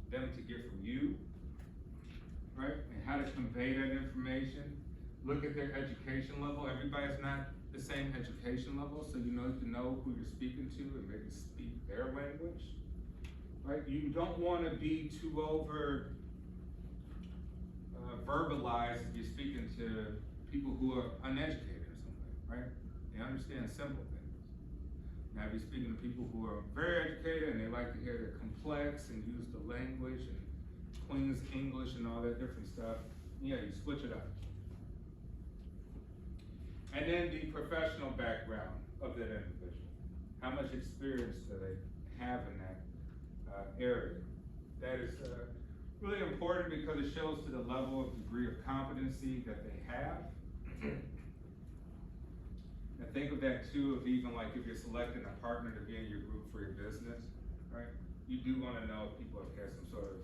them to get from you? Right? And how to convey that information. Look at their education level. Everybody's not the same education level, so you need to know who you're speaking to and maybe speak their language. Right? You don't want to be too over verbalized if you're speaking to people who are uneducated or something, right? They understand simple things. Now, if you're speaking to people who are very educated and they like to hear the complex and use the language and Queen's English and all that different stuff, yeah, you switch it up. And then the professional background of that individual. How much experience do they have in that area? That is really important because it shows to the level of degree of competency that they have. And think of that too, of even like if you're selecting a partner to be in your group for your business, right? You do want to know if people have had some sort of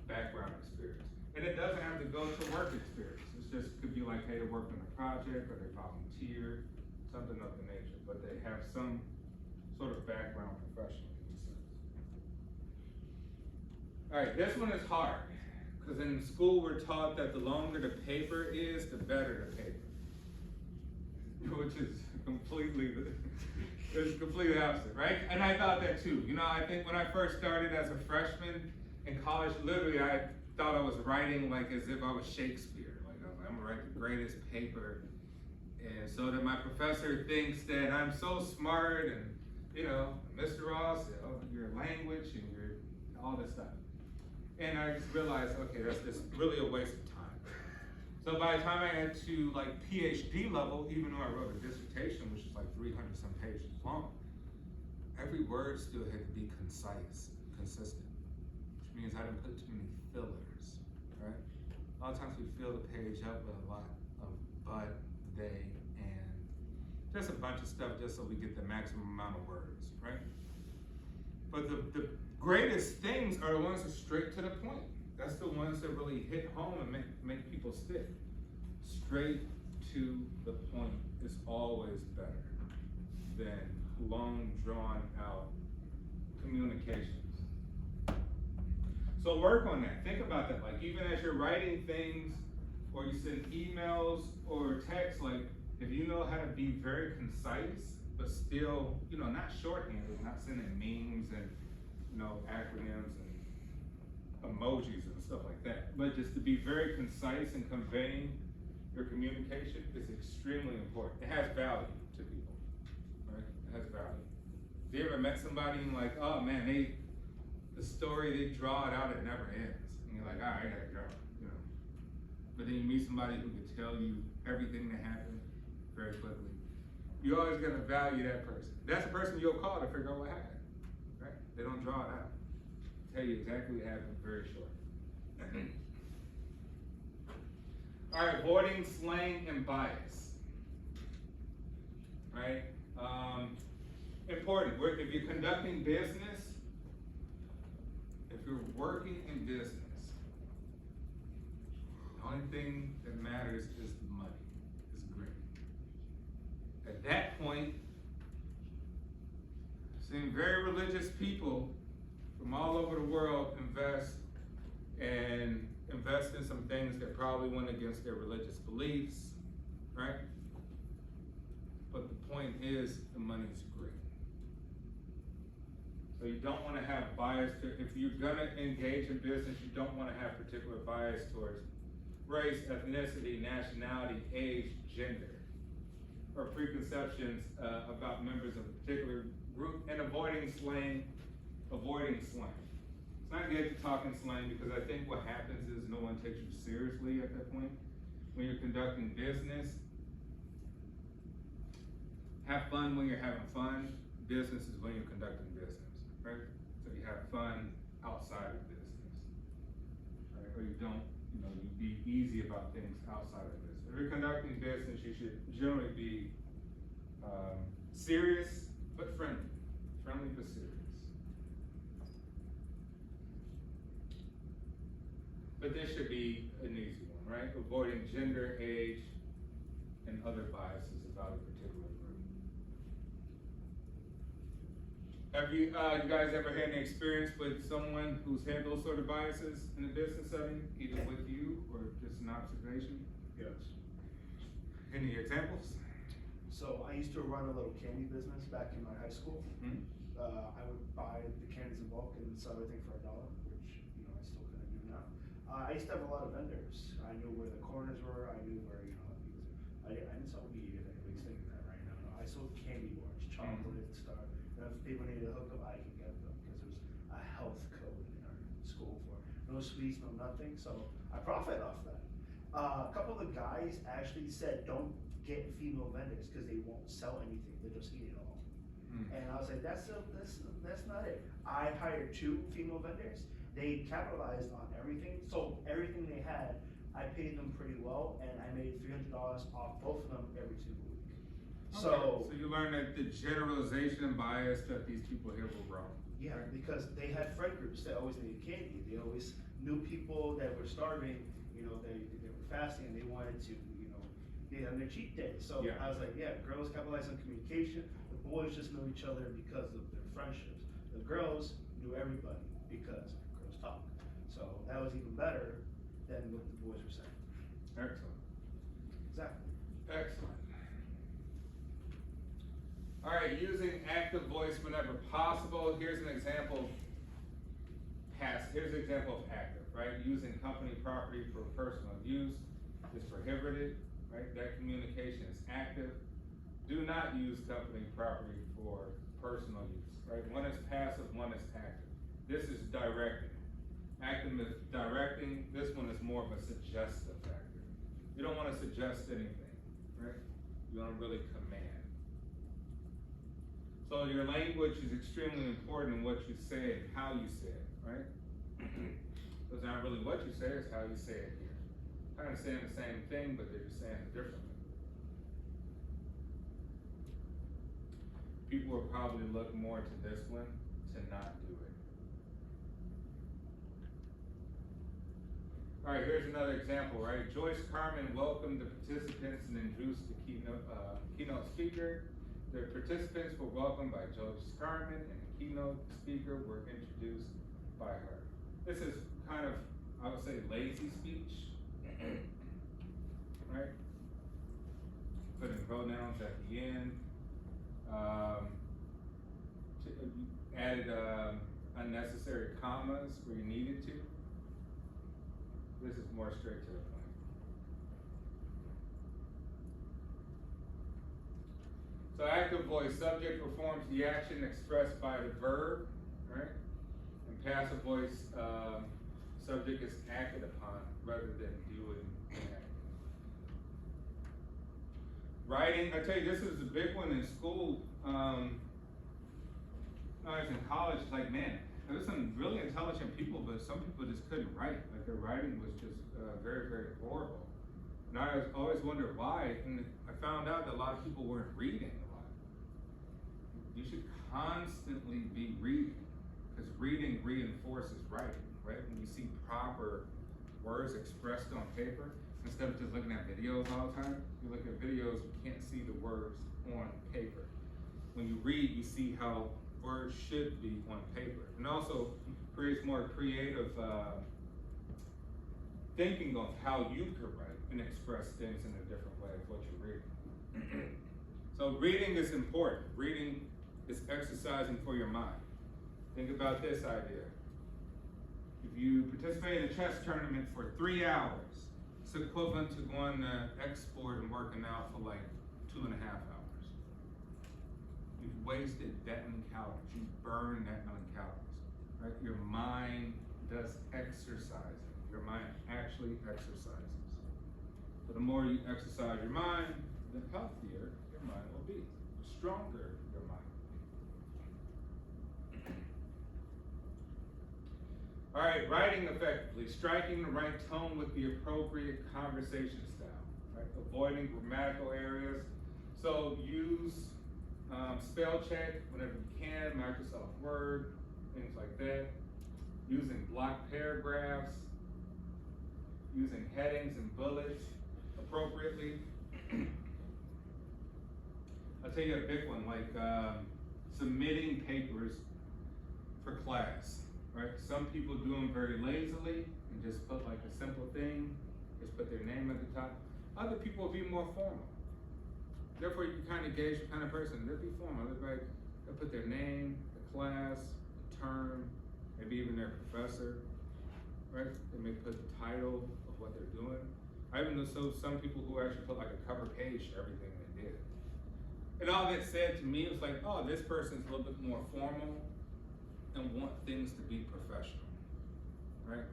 background experience. And it doesn't have to go to work experience. It's just could be like, hey, they worked on a project or they volunteer, something of the nature, but they have some sort of background professionally. All right, this one is hard, because in school we're taught that the longer the paper is, the better the paper, which is completely opposite, right? And I thought that too. You know, I think when I first started as a freshman in college, literally I thought I was writing like as if I was Shakespeare. Like I'm gonna write the greatest paper, and so that my professor thinks that I'm so smart, and you know, Mr. Ross, your language and your all this stuff. And I just realized, okay, that's just really a waste of time. So by the time I got to like PhD level, even though I wrote a dissertation, which is like 300 some pages long, every word still had to be concise, consistent, which means I didn't put too many fillers, right? A lot of times we fill the page up with a lot of but, they, and just a bunch of stuff just so we get the maximum amount of words, right? But the greatest things are the ones that are straight to the point. That's the ones that really hit home and make people stick. Straight to the point is always better than long drawn out communications. So work on that. Think about that. Like even as you're writing things or you send emails or text, like if you know how to be very concise, but still, you know, not shorthanded, not sending memes and, you know, acronyms and emojis and stuff like that. But just to be very concise in conveying your communication is extremely important. It has value to people, right? It has value. Have you ever met somebody and like, oh man, the story, they draw it out, it never ends. And you're like, all right, I gotta go, you know. But then you meet somebody who can tell you everything that happened very quickly. You're always gonna value that person. That's the person you'll call to figure out what happened, right? They don't draw it out. Tell you exactly what happened very short. All right, avoiding slang and bias, right? Important. If you're conducting business, if you're working in business, the only thing that matters is the money, is green. At that point, seeing very religious people from all over the world invest in some things that probably went against their religious beliefs, right? But the point is, the money's green. So you don't want to have bias if you're gonna engage in business, you don't want to have particular bias towards race, ethnicity, nationality, age, gender, or preconceptions about members of a particular group, and avoiding slang. It's not good to talk in slang because I think what happens is no one takes you seriously at that point. When you're conducting business, have fun when you're having fun. Business is when you're conducting business, right? So you have fun outside of business, right? Or you don't, you be easy about things outside of business. If you're conducting business, you should generally be serious but friendly. Friendly but serious. But this should be an easy one, right? Avoiding gender, age, and other biases about a particular group. Have you guys ever had any experience with someone who's had those sort of biases in a business setting, either with you or just an observation? Yes. Any examples? So I used to run a little candy business back in my high school. Hmm? I would buy the candies in bulk and sell everything for $1, which, you know, I still couldn't do now. I used to have a lot of vendors. I knew where the corners were, I knew where, you know, I didn't sell weed, if anybody's thinking that right now. No, I sold candy bars, chocolate, stuff. And if people needed a hookup, I could get them, because there's a health code in our school for no sweets, no nothing, so I profit off that. A couple of the guys actually said, don't get female vendors, because they won't sell anything, they'll just eat it all. And I was like, that's not it. I hired 2 female vendors. They capitalized on everything, so everything they had, I paid them pretty well, and I made $300 off both of them every single week. So you learned that the generalization and bias that these people here were wrong. yeah, because they had friend groups that always needed candy. They always knew people that were starving. You know, they were fasting and they wanted to, you know, get on their cheat day. So Yeah. I was like, yeah, girls capitalize on communication. The boys just know each other because of their friendships. The girls knew everybody because girls talk. So that was even better than what the boys were saying. Excellent. Exactly. Excellent. All right, using active voice whenever possible. Here's an example. Here's an example of active, right? Using company property for personal use is prohibited, right? That communication is active. Do not use company property for personal use, right? One is passive, one is active. This is directing. Active is directing. This one is more of a suggestive active. You don't want to suggest anything, right? You want to really command. So your language is extremely important in what you say and how you say it, right? It's not really what you say, it's how you say it here. Kind of saying the same thing, but they're just saying it differently. People will probably look more to this one to not do it. All right, here's another example, right? Joyce Carmen welcomed the participants and introduced the keynote speaker. The participants were welcomed by Joyce Carmen and the keynote speaker were introduced by her. This is kind of, I would say, lazy speech, right? Putting pronouns at the end. Added unnecessary commas where you needed to. This is more straight to the point. So active voice, subject performs the action expressed by the verb, right? And passive voice, subject is acted upon rather than doing an act. Writing, I tell you, this is a big one in school. When I was in college, it's like, man, there was some really intelligent people, but some people just couldn't write. Like their writing was just very, very horrible. And I always wondered why, and I found out that a lot of people weren't reading a lot. You should constantly be reading, because reading reinforces writing, right? When you see proper words expressed on paper, instead of just looking at videos all the time, you look at videos, you can't see the words on paper. When you read, you see how words should be on paper. And also creates more creative thinking of how you could write and express things in a different way of what you're reading. So reading is important. Reading is exercising for your mind. Think about this idea. If you participate in a chess tournament for 3 hours, it's equivalent to going to export and working out for like 2.5 hours. You've wasted that many calories. You burn that many calories, right? Your mind does exercising. Your mind actually exercises. So the more you exercise your mind, the healthier your mind will be, the stronger your mind will be. All right, writing effectively, striking the right tone with the appropriate conversation style, right? Avoiding grammatical areas. So use spell check whenever you can, Microsoft Word, things like that. Using block paragraphs. using headings and bullets appropriately. I'll tell you a big one, like submitting papers for class, right? Some people do them very lazily and just put like a simple thing, just put their name at the top. Other people will be more formal. Therefore, you can kind of gauge the kind of person. They'll be formal. They'll put their name, the class, the term, maybe even their professor, right? They may put the title of what they're doing. I even know some people who actually put like a cover page to everything they did. And all that said to me was like, oh, this person's a little bit more formal and want things to be professional, right?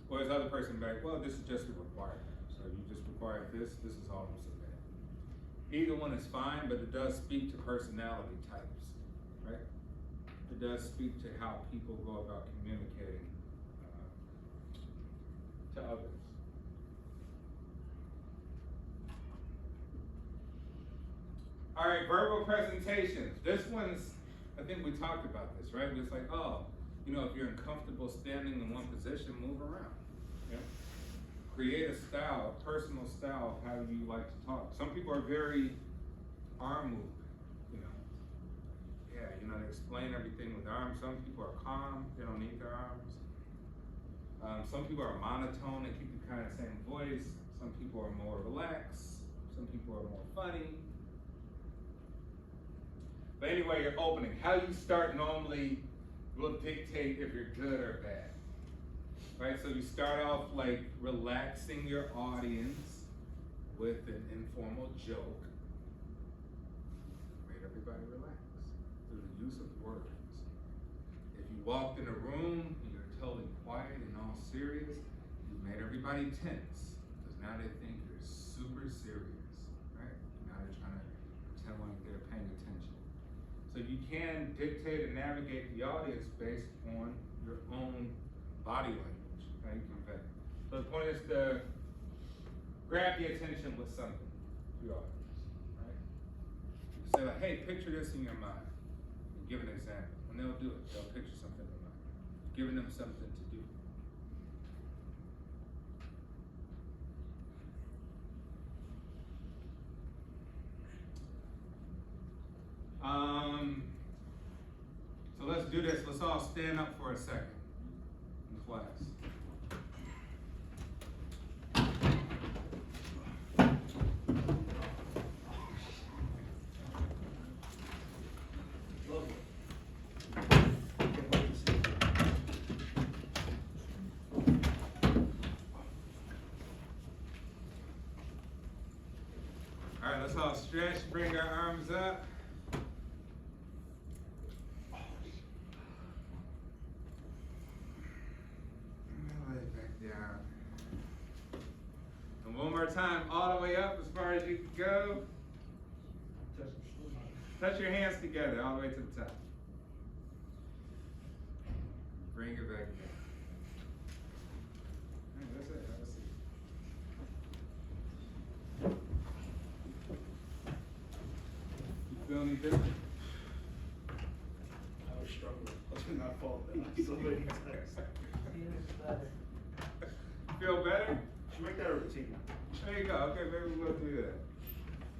Whereas the other person back, well, this is just a requirement. So you just require this is all I'm submitting. Either one is fine, but it does speak to personality types, right? It does speak to how people go about communicating to others. All right, verbal presentations. This one's, I think we talked about this, right? It's like, oh, you know, if you're uncomfortable standing in one position, move around. Yeah? Create a style, a personal style of how you like to talk. Some people are very arm movement, you know. Yeah, you know, they explain everything with arms. Some people are calm, they don't need their arms. Some people are monotone, they keep the kind of same voice. Some people are more relaxed. Some people are more funny. But anyway, your opening, how you start normally will dictate if you're good or bad. Right, so you start off like relaxing your audience with an informal joke. Made everybody relax through the use of words. If you walked in a room and you're totally quiet and all serious, you made everybody tense because now they think you're super serious, right? Now they're trying to pretend like they're paying attention. So you can dictate and navigate the audience based on your own body language, how you convey. So the point is to grab the attention with something to your audience, right? You say like, hey, picture this in your mind. And give an example. And they'll do it. They'll picture something in their mind. Giving them something to do. So let's do this. Let's all stand up for a second in class. All right, let's all stretch, bring our arms up. And one more time, all the way up as far as you can go. Touch your hands together all the way to the top. Bring it back down. That's it. Have a seat. You feel any different? I was struggling. I was not fault that. So many times. Feel better? Should make that a routine. There you go. Okay, maybe we'll do that.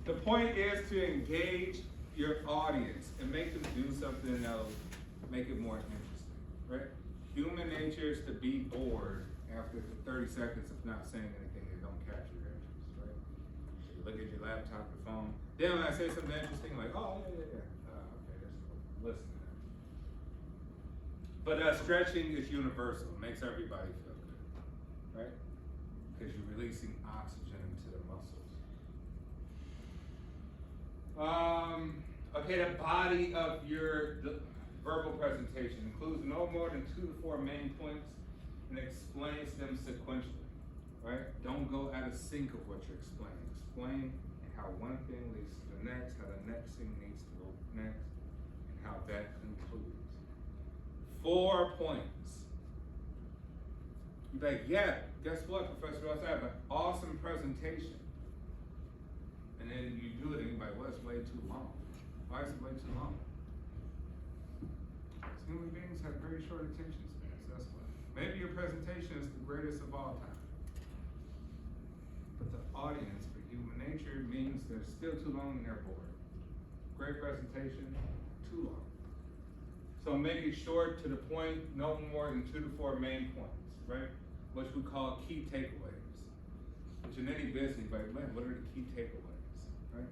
The point is to engage your audience and make them do something that'll make it more interesting, right? Human nature is to be bored after 30 seconds of not saying anything that don't capture your interest, right? So you look at your laptop, your phone. Then when I say something interesting, like, oh, yeah. Okay, just listen to that. But stretching is universal. It makes everybody feel good, right? Because you're releasing oxygen into the muscles. Okay, the body of your verbal presentation includes no more than 2 to 4 main points and explains them sequentially, right? Don't go out of sync of what you're explaining. Explain how one thing leads to the next, how the next thing needs to go next, and how that concludes. 4 points. You're like, yeah, guess what, Professor Ross, I have an awesome presentation. And then you do it and you're like, well, it's way too long. Why is it way too long? Human beings have very short attention spans, that's why. Maybe your presentation is the greatest of all time. but the audience for human nature means they're still too long and they're bored. Great presentation, too long. So make it short, to the point, no more than 2 to 4 main points, right? Which we call key takeaways. Which in any business, like, man, what are the key takeaways, right?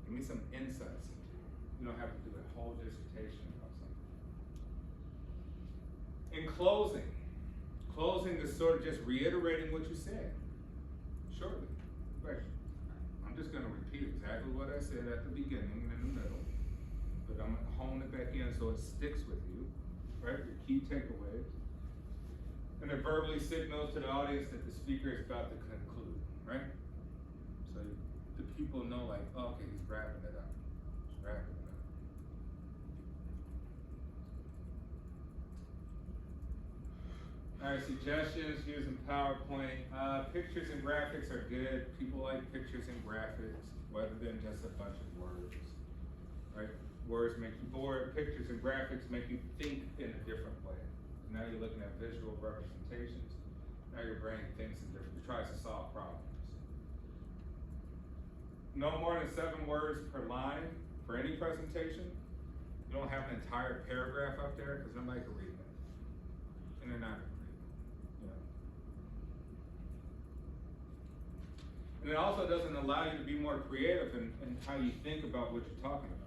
Give me some insights into it. You don't have to do a whole dissertation about something. In closing is sort of just reiterating what you said, shortly. Right. I'm just gonna repeat exactly what I said at the beginning and in the middle, but I'm gonna hone it back in so it sticks with you, right? Your key takeaways. And it verbally signals to the audience that the speaker is about to conclude, right? So the people know, like, oh, okay, he's wrapping it up. He's wrapping it up. All right, suggestions using PowerPoint. Pictures and graphics are good. People like pictures and graphics rather than just a bunch of words, right? Words make you bored. Pictures and graphics make you think in a different way. Now you're looking at visual representations. Now your brain thinks in different, tries to solve problems. No more than 7 words per line for any presentation. You don't have an entire paragraph up there because nobody can read that. And they're not gonna read it. You know? And it also doesn't allow you to be more creative in how you think about what you're talking about.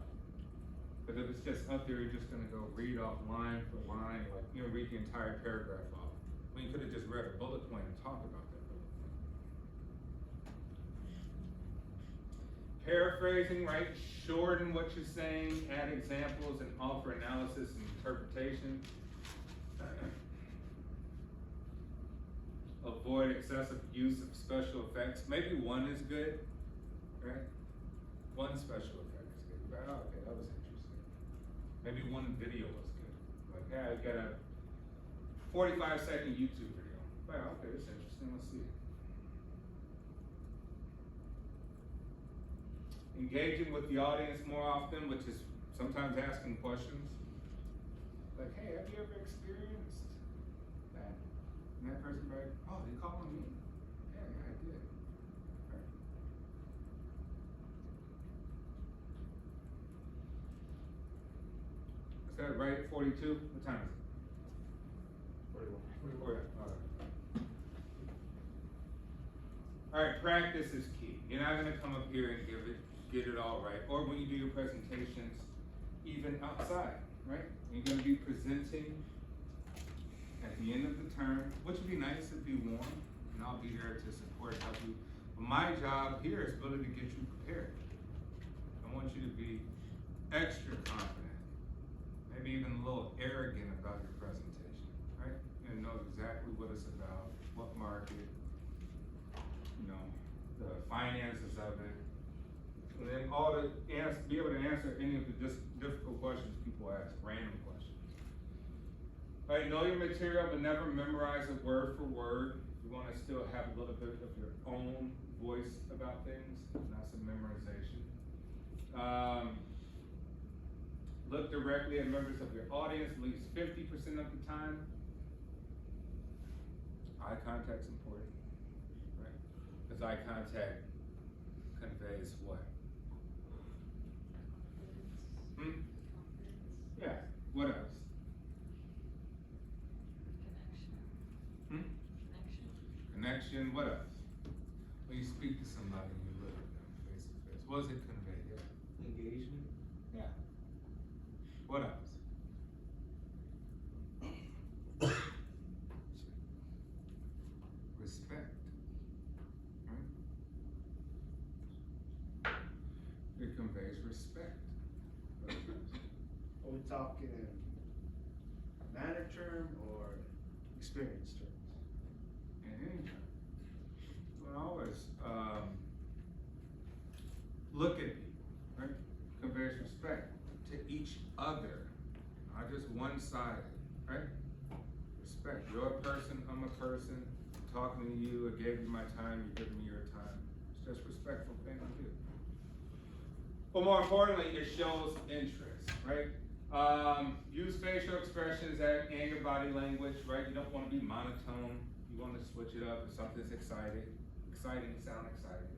Because if it's just up there, you're just gonna go read off line for line, like, you know, read the entire paragraph off. When you could have just read a bullet point and talked about that bullet point. Paraphrasing, right? Shorten what you're saying, add examples, and offer analysis and interpretation. Avoid excessive use of special effects. Maybe one is good, right? One special effect is good. Oh, okay, that was interesting. Maybe one video was good. Like, yeah, I got a 45-second YouTube video. Wow, okay, that's interesting, let's see it. Engaging with the audience more often, which is sometimes asking questions. Like, hey, have you ever experienced that? And that person like, oh, they call on me? Yeah, I did. Right. Is that right, 42? What time is it? 41. 44, all right, practice is key. You're not gonna come up here and get it all right. Or when you do your presentations, even outside, right? You're gonna be presenting at the end of the term, which would be nice if you warm, and I'll be there to support, help you. But my job here is really to get you prepared. I want you to be extra confident, maybe even a little arrogant about your presentation, right? And know exactly what it's about, what market, you know, the finances of it, and then be able to answer any of the difficult questions people ask, random questions. All right, know your material, but never memorize it word for word. You want to still have a little bit of your own voice about things, not some memorization. Look directly at members of your audience at least 50% of the time. Eye contact's important, right? Because eye contact conveys what? Yeah, what else? Connection, what else? When you speak to somebody and you look at them face to face, what does it convey? Yeah. Engagement. Yeah. What else? Respect. Right? It conveys respect. Are we talking manner term or experience terms? And anytime. But always look at people, right? Conveys respect to each other, not just one-sided, right? Respect. You're a person, I'm a person. I'm talking to you, I gave you my time, you give me your time. It's just respectful thing to do. But more importantly, it shows interest, right? Use facial expressions and your body language, right? You don't want to be monotone. You want to switch it up if something's exciting. exciting sound exciting.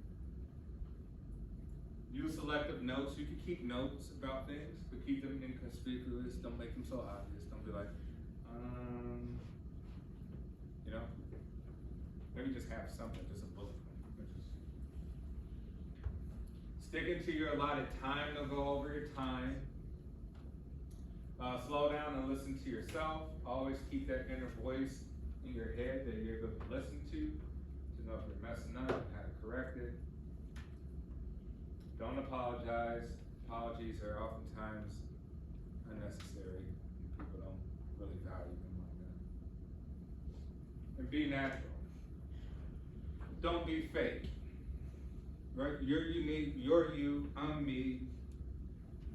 Use selective notes. You can keep notes about things, but keep them inconspicuous. Don't make them so obvious. Don't be like, you know? Maybe just have something, just a bullet point. Sticking to your allotted time. Don't go over your time. Slow down and listen to yourself. Always keep that inner voice in your head that you're going to listen to know if you're messing up and how to correct it. Don't apologize. Apologies are oftentimes unnecessary. People don't really value them like that. And be natural. Don't be fake. Right? You're unique. You're you. I'm me.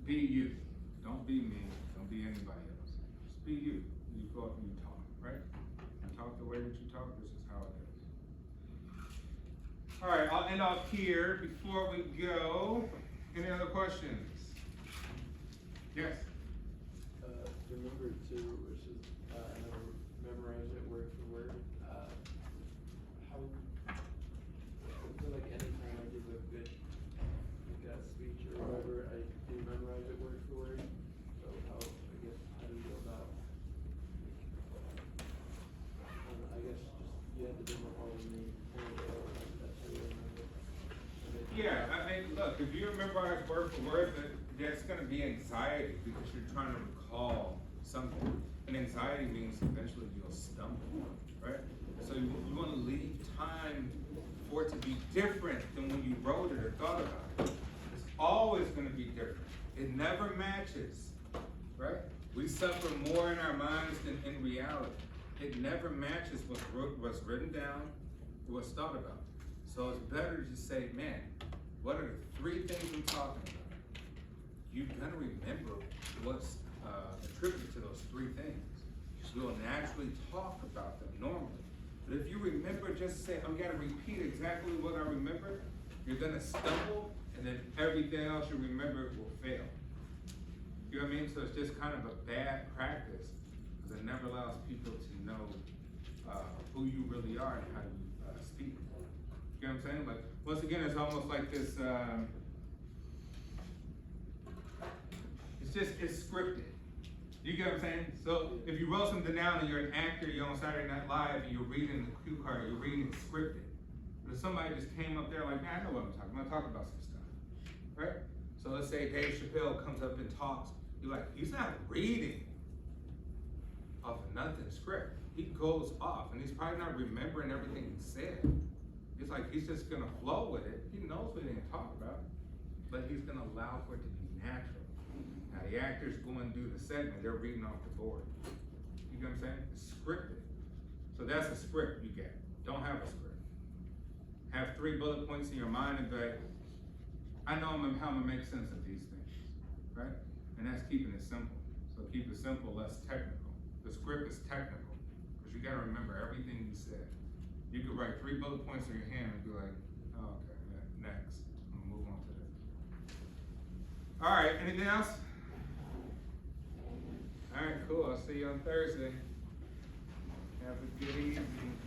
Be you. Don't be me. Don't be anybody else. Just be you. You go up and you talk, right? You talk the way that you talk. This is how it is. All right, I'll end off here. Before we go, any other questions? Yes? The number 2, which is, I know, memorize it word for word. How, I feel like anytime I give a good, speech or whatever, I do memorize it word for word. So how do you go about, I guess just, you have to do all the main points, that's how you remember. Yeah, I mean, look, if you memorize word for word, that's going to be anxiety because you're trying to recall something. And anxiety means eventually you'll stumble, right? So you want to leave time for it to be different than when you wrote it or thought about it. It's always going to be different. It never matches, right? We suffer more in our minds than in reality. It never matches what's written down or what's thought about. So it's better to just say, man, what are the 3 things I'm talking about? You're gonna remember what's attributed to those 3 things. You'll naturally talk about them normally. But if you remember, just say, I'm gonna repeat exactly what I remember, you're gonna stumble, and then everything else you remember will fail. You know what I mean? So it's just kind of a bad practice, because it never allows people to know who you really are and how you speak. You know what I'm saying? Like, once again, it's almost like this, it's scripted. You get what I'm saying? So if you wrote something down and you're an actor, you're on Saturday Night Live and you're reading the cue card, you're reading it scripted. But if somebody just came up there like, man, I know what I'm talking about. I'm talking about some stuff, right? So let's say Dave Chappelle comes up and talks. You're like, he's not reading off of nothing script. He goes off and he's probably not remembering everything he said. It's like he's just gonna flow with it. He knows what he didn't talk about, but he's gonna allow for it to be natural. Now the actors go and do the segment, they're reading off the board. You know what I'm saying? It's scripted. So that's a script you get. Don't have a script. Have 3 bullet points in your mind and be like, I know how I'm gonna make sense of these things, right? And that's keeping it simple. So keep it simple, less technical. The script is technical, because you gotta remember everything you said. You could write 3 bullet points in your hand and be like, oh, okay, yeah, next. I'm gonna move on to this. All right, anything else? All right, cool. I'll see you on Thursday. Have a good evening.